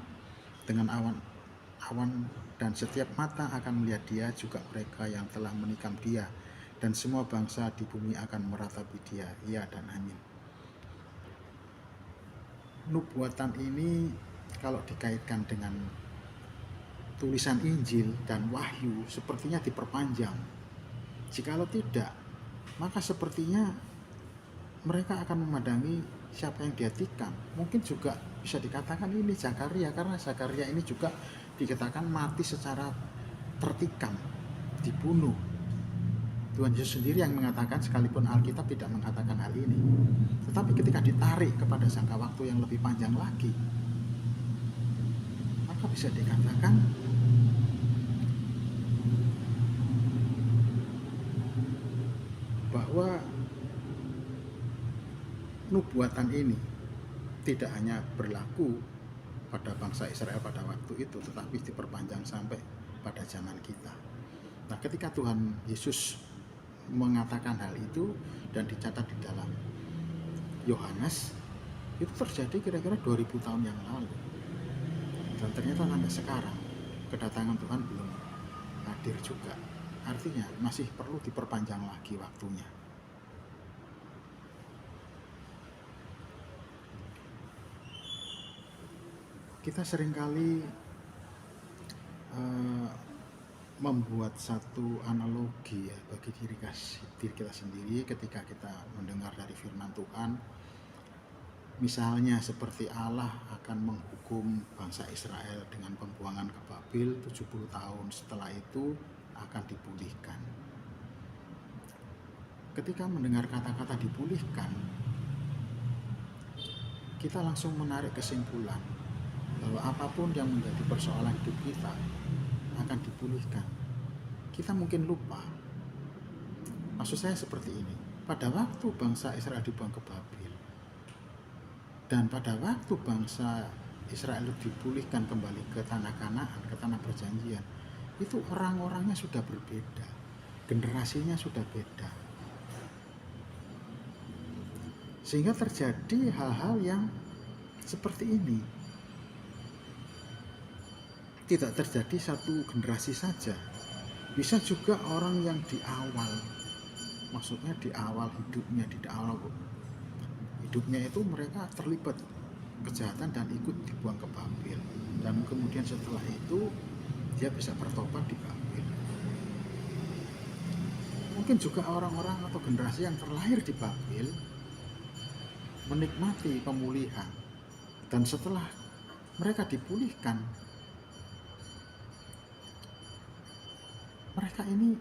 dengan awan dan setiap mata akan melihat dia, juga mereka yang telah menikam dia, dan semua bangsa di bumi akan meratapi dia, ia dan amin. Nubuatan ini kalau dikaitkan dengan tulisan Injil dan Wahyu sepertinya diperpanjang. Jikalau tidak, maka sepertinya mereka akan memandangi siapa yang dia tikam. Mungkin juga bisa dikatakan ini Zakaria, karena Zakaria ini juga dikatakan mati secara tertikam, dibunuh. Tuhan Yesus sendiri yang mengatakan, sekalipun Alkitab tidak mengatakan hal ini. Tetapi ketika ditarik kepada jangka waktu yang lebih panjang lagi, maka bisa dikatakan bahwa nubuatan ini tidak hanya berlaku pada bangsa Israel pada waktu itu, tetapi diperpanjang sampai pada zaman kita. Nah, ketika Tuhan Yesus mengatakan hal itu dan dicatat di dalam Yohanes, itu terjadi kira-kira 2000 tahun yang lalu. Dan ternyata sampai sekarang kedatangan Tuhan belum hadir juga. Artinya masih perlu diperpanjang lagi waktunya. Kita seringkali membuat satu analogi ya bagi diri kita sendiri ketika kita mendengar dari firman Tuhan. Misalnya seperti Allah akan menghukum bangsa Israel dengan pembuangan ke Babel 70 tahun, setelah itu akan dipulihkan. Ketika mendengar kata-kata dipulihkan, kita langsung menarik kesimpulan bahwa apapun yang menjadi persoalan hidup kita akan dipulihkan. Kita mungkin lupa. Maksud saya seperti ini. Pada waktu bangsa Israel dibuang ke Babel, dan pada waktu bangsa Israel dipulihkan kembali ke tanah Kanaan, ke tanah perjanjian, itu orang-orangnya sudah berbeda, generasinya sudah beda, sehingga terjadi hal-hal yang seperti ini. Tidak terjadi satu generasi saja, bisa juga orang yang di awal, maksudnya di awal hidupnya, itu mereka terlibat kejahatan dan ikut dibuang ke Babel, dan kemudian setelah itu dia bisa bertobat di Babel. Mungkin juga orang-orang atau generasi yang terlahir di Babel menikmati pemulihan, dan setelah mereka dipulihkan, Mereka ini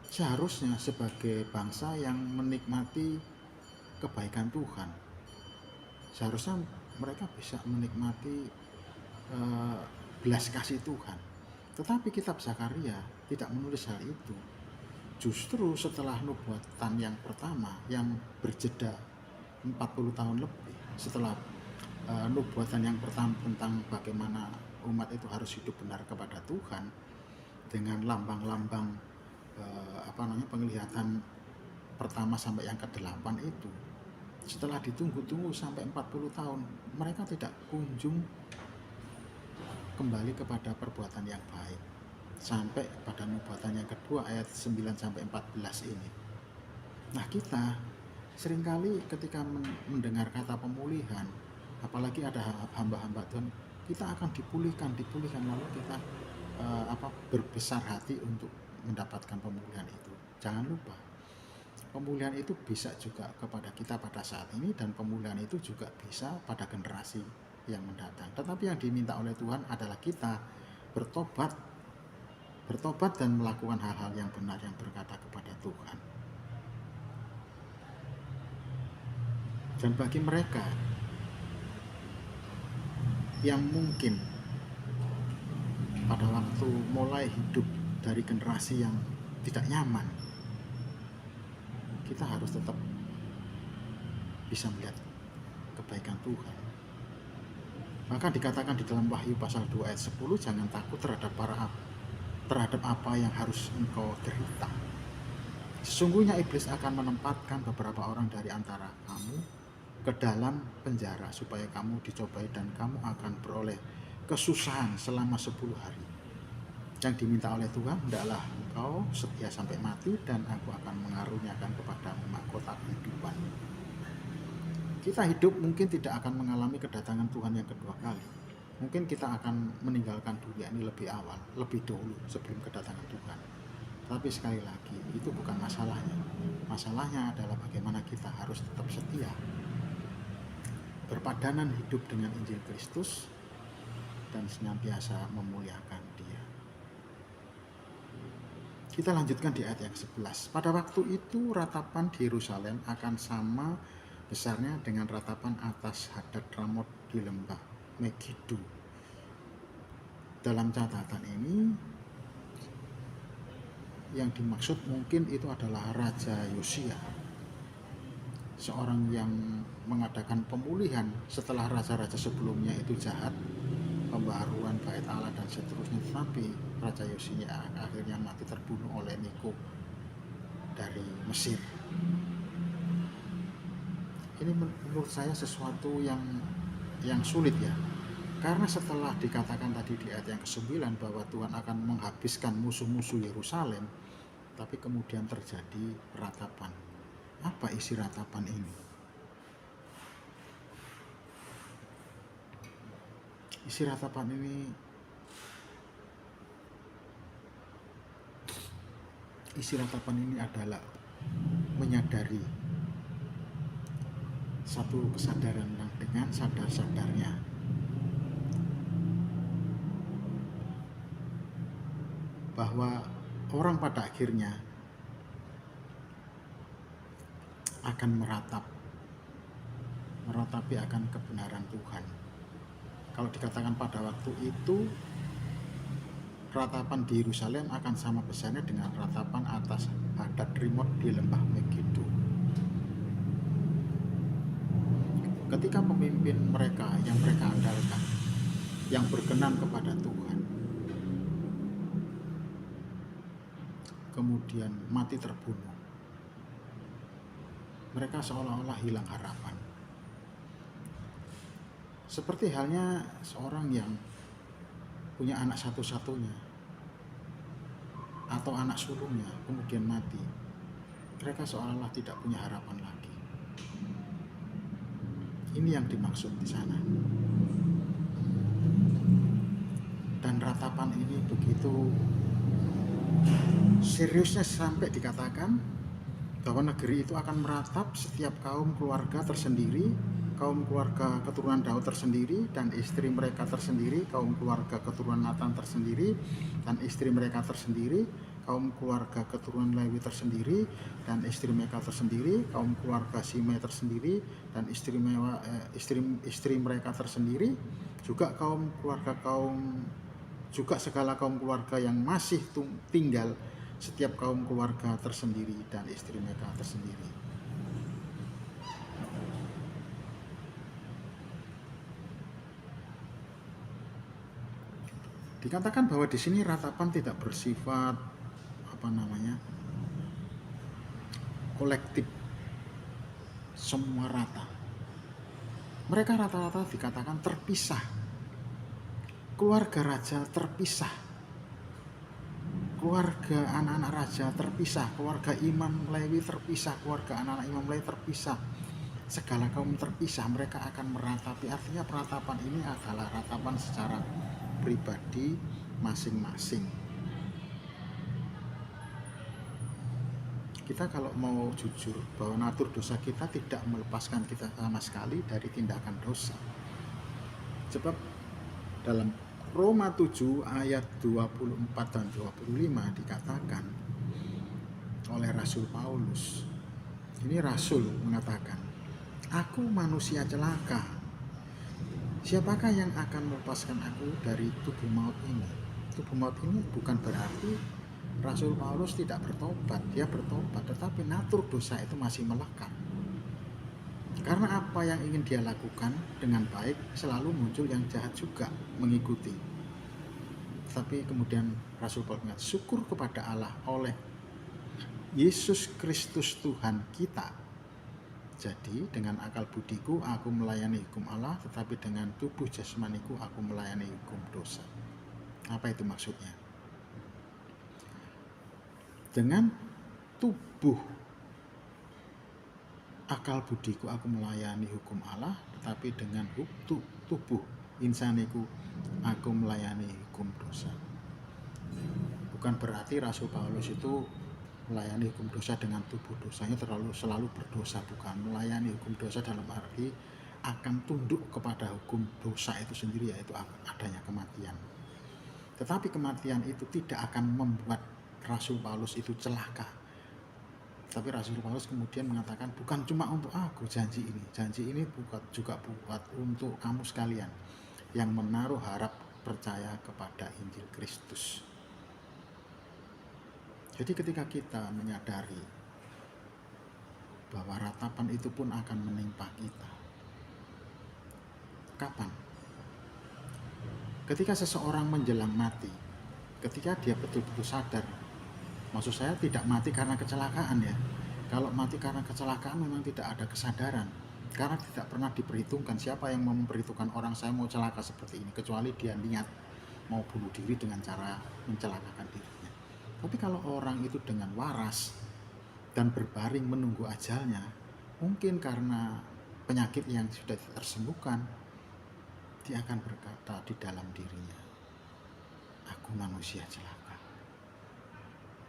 seharusnya sebagai bangsa yang menikmati kebaikan Tuhan. Seharusnya mereka bisa menikmati belas kasih Tuhan. Tetapi kitab Zakaria tidak menulis hal itu. Justru setelah nubuatan yang pertama yang berjeda 40 tahun lebih, setelah nubuatan yang pertama tentang bagaimana umat itu harus hidup benar kepada Tuhan dengan lambang-lambang penglihatan pertama sampai yang ke-8 itu, setelah ditunggu-tunggu sampai 40 tahun, mereka tidak kunjung kembali kepada perbuatan yang baik sampai pada nubuatan yang kedua ayat 9 sampai 14 ini. Nah, kita seringkali ketika mendengar kata pemulihan, apalagi ada hamba-hamba Tuhan, kita akan dipulihkan lalu kita berbesar hati untuk mendapatkan pemulihan itu. Jangan lupa, pemulihan itu bisa juga kepada kita pada saat ini, dan pemulihan itu juga bisa pada generasi yang mendatang. Tetapi yang diminta oleh Tuhan adalah kita bertobat dan melakukan hal-hal yang benar yang berkata kepada Tuhan. Dan bagi mereka yang mungkin pada waktu mulai hidup dari generasi yang tidak nyaman, kita harus tetap bisa melihat kebaikan Tuhan. Maka dikatakan di dalam Wahyu pasal 2 ayat 10, jangan takut terhadap apa yang harus engkau derita. Sesungguhnya iblis akan menempatkan beberapa orang dari antara kamu ke dalam penjara supaya kamu dicobai dan kamu akan beroleh kesusahan selama 10 hari. Yang diminta oleh Tuhan, hendaklah engkau setia sampai mati dan aku akan mengaruniakan kepadamu mahkota kehidupan. Kita hidup mungkin tidak akan mengalami kedatangan Tuhan yang kedua kali. Mungkin kita akan meninggalkan dunia ini lebih awal, lebih dahulu sebelum kedatangan Tuhan. Tapi sekali lagi, itu bukan masalahnya. Masalahnya adalah bagaimana kita harus tetap setia, berpadanan hidup dengan Injil Kristus, dan senantiasa memuliakan Dia. Kita lanjutkan di ayat yang 11. Pada waktu itu ratapan di Yerusalem akan sama besarnya dengan ratapan atas Hadad Ramot di lembah Megiddo. Dalam catatan ini yang dimaksud mungkin itu adalah Raja Yosia, seorang yang mengadakan pemulihan setelah raja-raja sebelumnya itu jahat, pembaharuan bait Allah dan seterusnya. Tetapi Raja Yosia akhirnya mati terbunuh oleh Neko dari Mesir. Ini menurut saya sesuatu yang sulit ya, karena setelah dikatakan tadi di ayat yang ke-9 bahwa Tuhan akan menghabiskan musuh-musuh Yerusalem, tapi kemudian terjadi ratapan. Apa isi ratapan ini? Isi ratapan ini adalah menyadari satu kesadaran yang dengan sadar-sadarnya bahwa orang pada akhirnya akan meratapi akan kebenaran Tuhan. Kalau dikatakan pada waktu itu ratapan di Yerusalem akan sama besarnya dengan ratapan atas Hadad Rimot di lembah Megiddo. Ketika pemimpin mereka yang mereka andalkan, yang berkenan kepada Tuhan, kemudian mati terbunuh, mereka seolah-olah hilang harapan. Seperti halnya seorang yang punya anak satu-satunya atau anak sulungnya kemudian mati, mereka seolah-olah tidak punya harapan lagi. Ini yang dimaksud di sana. Dan ratapan ini begitu seriusnya sampai dikatakan bahwa negeri itu akan meratap, setiap kaum keluarga tersendiri, kaum keluarga keturunan Daud tersendiri dan istri mereka tersendiri, kaum keluarga keturunan Natan tersendiri dan istri mereka tersendiri, kaum keluarga keturunan Lewi tersendiri dan istri mereka tersendiri, kaum keluarga Simei tersendiri dan istri mereka tersendiri, juga segala kaum keluarga yang masih tinggal, setiap kaum keluarga tersendiri dan istri mereka tersendiri. Dikatakan bahwa di sini ratapan tidak bersifat kolektif, semua rata. Mereka rata-rata dikatakan terpisah. Keluarga raja terpisah, keluarga anak-anak raja terpisah, keluarga imam Lewi terpisah, keluarga anak-anak imam Lewi terpisah, segala kaum terpisah. Mereka akan meratapi. Artinya peratapan ini adalah ratapan secara pribadi masing-masing. Kita kalau mau jujur bahwa natur dosa kita tidak melepaskan kita sama sekali dari tindakan dosa. Sebab dalam Roma 7 ayat 24 dan 25 dikatakan oleh Rasul Paulus. Ini Rasul mengatakan, "Aku manusia celaka. Siapakah yang akan melepaskan aku dari tubuh maut ini?" Tubuh maut ini bukan berarti Rasul Paulus tidak bertobat. Dia bertobat, tetapi natur dosa itu masih melekat. Karena apa yang ingin dia lakukan dengan baik, selalu muncul yang jahat juga mengikuti. Tapi kemudian Rasul Paulus mengatakan, syukur kepada Allah oleh Yesus Kristus Tuhan kita. Jadi dengan akal budiku aku melayani hukum Allah, tetapi dengan tubuh jasmaniku aku melayani hukum dosa. Apa itu maksudnya? Dengan tubuh akal budiku aku melayani hukum Allah, tetapi dengan tubuh insaniku aku melayani hukum dosa. Bukan berarti Rasul Paulus itu melayani hukum dosa dengan tubuh dosanya selalu berdosa, bukan. Melayani hukum dosa dalam arti akan tunduk kepada hukum dosa itu sendiri, yaitu adanya kematian. Tetapi kematian itu tidak akan membuat Rasul Paulus itu celaka. Tapi Rasul Paulus kemudian mengatakan, bukan cuma untuk aku janji ini juga buat untuk kamu sekalian yang menaruh harap percaya kepada Injil Kristus. Jadi ketika kita menyadari bahwa ratapan itu pun akan menimpa kita. Kapan? Ketika seseorang menjelang mati, ketika dia betul-betul sadar. Maksud saya tidak mati karena kecelakaan ya. Kalau mati karena kecelakaan memang tidak ada kesadaran. Karena tidak pernah diperhitungkan siapa yang mau memperhitungkan orang saya mau celaka seperti ini. Kecuali dia niat mau bunuh diri dengan cara mencelakakan dirinya. Tapi kalau orang itu dengan waras dan berbaring menunggu ajalnya, mungkin karena penyakit yang sudah tersembuhkan, dia akan berkata di dalam dirinya, aku manusia celaka.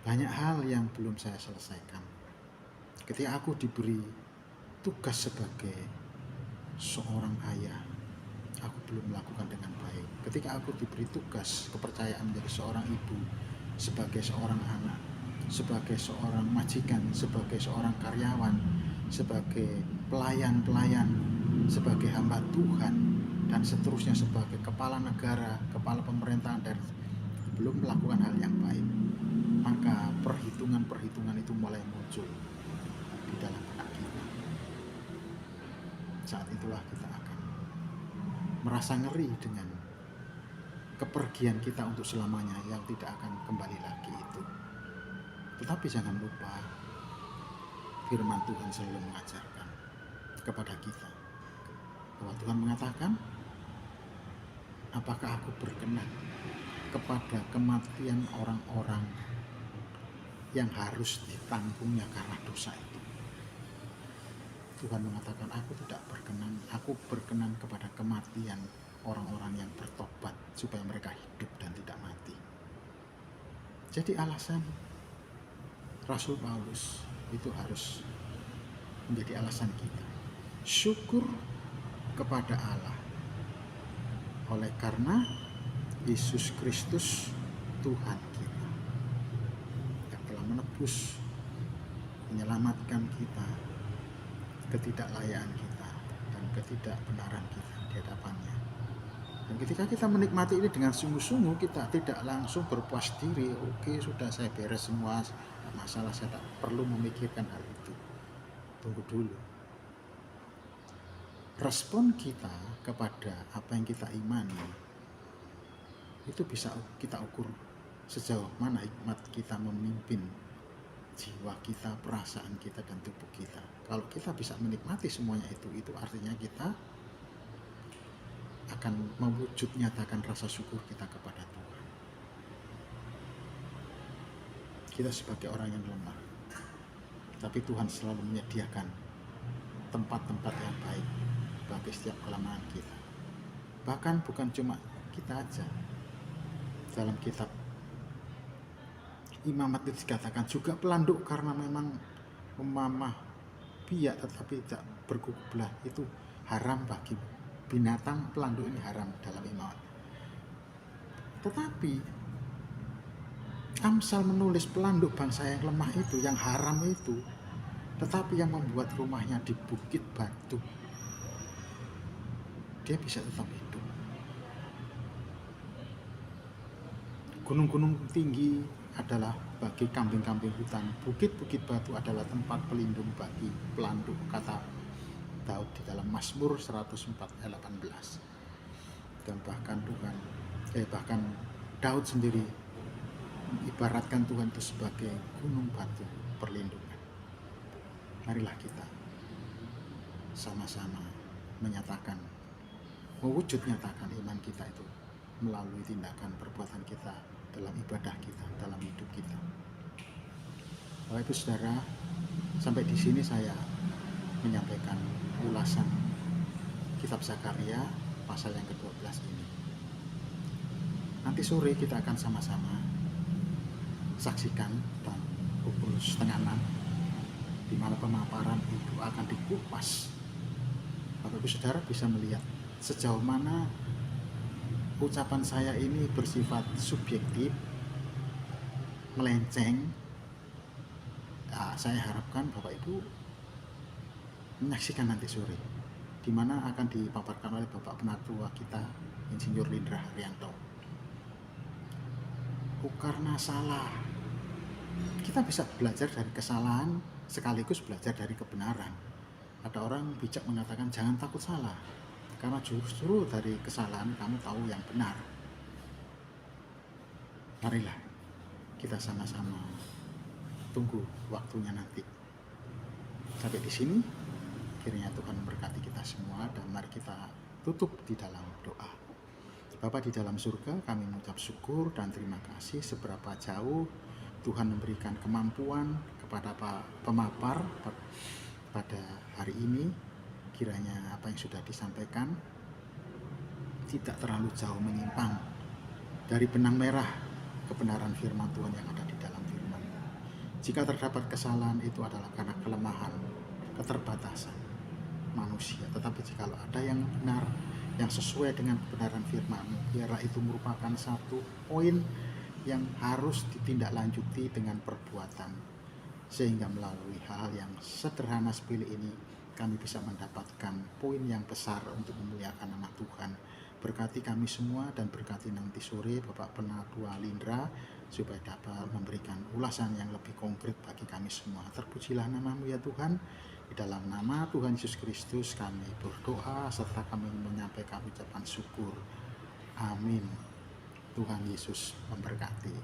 Banyak hal yang belum saya selesaikan. Ketika aku diberi tugas sebagai seorang ayah, aku belum melakukan dengan baik. Ketika aku diberi tugas kepercayaan menjadi seorang ibu, sebagai seorang anak, sebagai seorang majikan, sebagai seorang karyawan, sebagai pelayan-pelayan, sebagai hamba Tuhan, dan seterusnya sebagai kepala negara, kepala pemerintahan, dan belum melakukan hal yang baik, maka perhitungan-perhitungan itu mulai muncul di dalam benak kita. Saat itulah kita akan merasa ngeri dengan kepergian kita untuk selamanya yang tidak akan kembali lagi itu. Tetapi jangan lupa, firman Tuhan selalu mengajarkan kepada kita bahwa Tuhan mengatakan, apakah aku berkenan kepada kematian orang-orang yang harus ditanggungnya karena dosa itu. Tuhan mengatakan, aku tidak berkenan, aku berkenan kepada kematian orang-orang yang bertobat supaya mereka hidup dan tidak mati. Jadi alasan Rasul Paulus itu harus menjadi alasan kita. Syukur kepada Allah oleh karena Yesus Kristus Tuhan kita yang telah menebus, menyelamatkan kita, ketidaklayaan kita dan ketidakbenaran kita di hadapannya. Dan ketika kita menikmati ini dengan sungguh-sungguh, kita tidak langsung berpuas diri, oke sudah saya beres semua masalah, saya tak perlu memikirkan hal itu. Tunggu dulu. Respon kita kepada apa yang kita imani itu bisa kita ukur sejauh mana hikmat kita memimpin jiwa kita, perasaan kita, dan tubuh kita. Kalau kita bisa menikmati semuanya itu artinya kita akan mewujud nyatakan rasa syukur kita kepada Tuhan. Kita sebagai orang yang lemah, tapi Tuhan selalu menyediakan tempat-tempat yang baik bagi setiap kelemahan kita. Bahkan bukan cuma kita aja. Dalam kitab Imamat itu dikatakan juga pelanduk karena memang memamah biak tetapi tidak berkuku belah itu haram bagi binatang. Pelanduk ini haram dalam Imamat. Tetapi Amsal menulis pelanduk bangsa yang lemah itu, yang haram itu, tetapi yang membuat rumahnya di bukit batu, dia bisa tetap hidup. Gunung-gunung tinggi adalah bagi kambing-kambing hutan, bukit-bukit batu adalah tempat pelindung bagi pelanduk, kata Daud di dalam Mazmur 104:18. Dan bahkan Daud sendiri mengibaratkan Tuhan itu sebagai gunung batu perlindungan. Marilah kita sama-sama mewujud nyatakan iman kita itu melalui tindakan perbuatan kita, dalam ibadah kita, dalam hidup kita. Bapak Ibu Saudara, sampai di sini saya menyampaikan ulasan kitab Zakaria pasal yang ke-12 ini. Nanti sore kita akan sama-sama saksikan dan pukul 5:30 di mana pemaparan itu akan dikupas. Bapak Ibu Saudara bisa melihat sejauh mana ucapan saya ini bersifat subjektif, melenceng. Saya harapkan Bapak Ibu menyaksikan nanti sore, di mana akan dipaparkan oleh Bapak Penatua kita, Insinyur Lindra Haryanto. Karena salah, kita bisa belajar dari kesalahan sekaligus belajar dari kebenaran. Ada orang bijak mengatakan jangan takut salah, karena justru dari kesalahan kamu tahu yang benar. Marilah kita sama-sama tunggu waktunya nanti. Sampai di sini, kiranya Tuhan memberkati kita semua, dan mari kita tutup di dalam doa. Bapa di dalam surga, kami mengucap syukur dan terima kasih seberapa jauh Tuhan memberikan kemampuan kepada pemapar pada hari ini. Kiranya apa yang sudah disampaikan tidak terlalu jauh menyimpang dari benang merah kebenaran firman Tuhan yang ada di dalam firman. Jika terdapat kesalahan itu adalah karena kelemahan, keterbatasan manusia. Tetapi jika ada yang benar, yang sesuai dengan kebenaran firman-Mu, biarlah itu merupakan satu poin yang harus ditindaklanjuti dengan perbuatan, sehingga melalui hal yang sederhana sepele ini kami bisa mendapatkan poin yang besar untuk memuliakan nama Tuhan. Berkati kami semua dan berkati nanti sore Bapak Penatua Lindra supaya dapat memberikan ulasan yang lebih konkret bagi kami semua. Terpujilah nama-Mu ya Tuhan. Di dalam nama Tuhan Yesus Kristus kami berdoa serta kami menyampaikan ucapan syukur. Amin. Tuhan Yesus memberkati.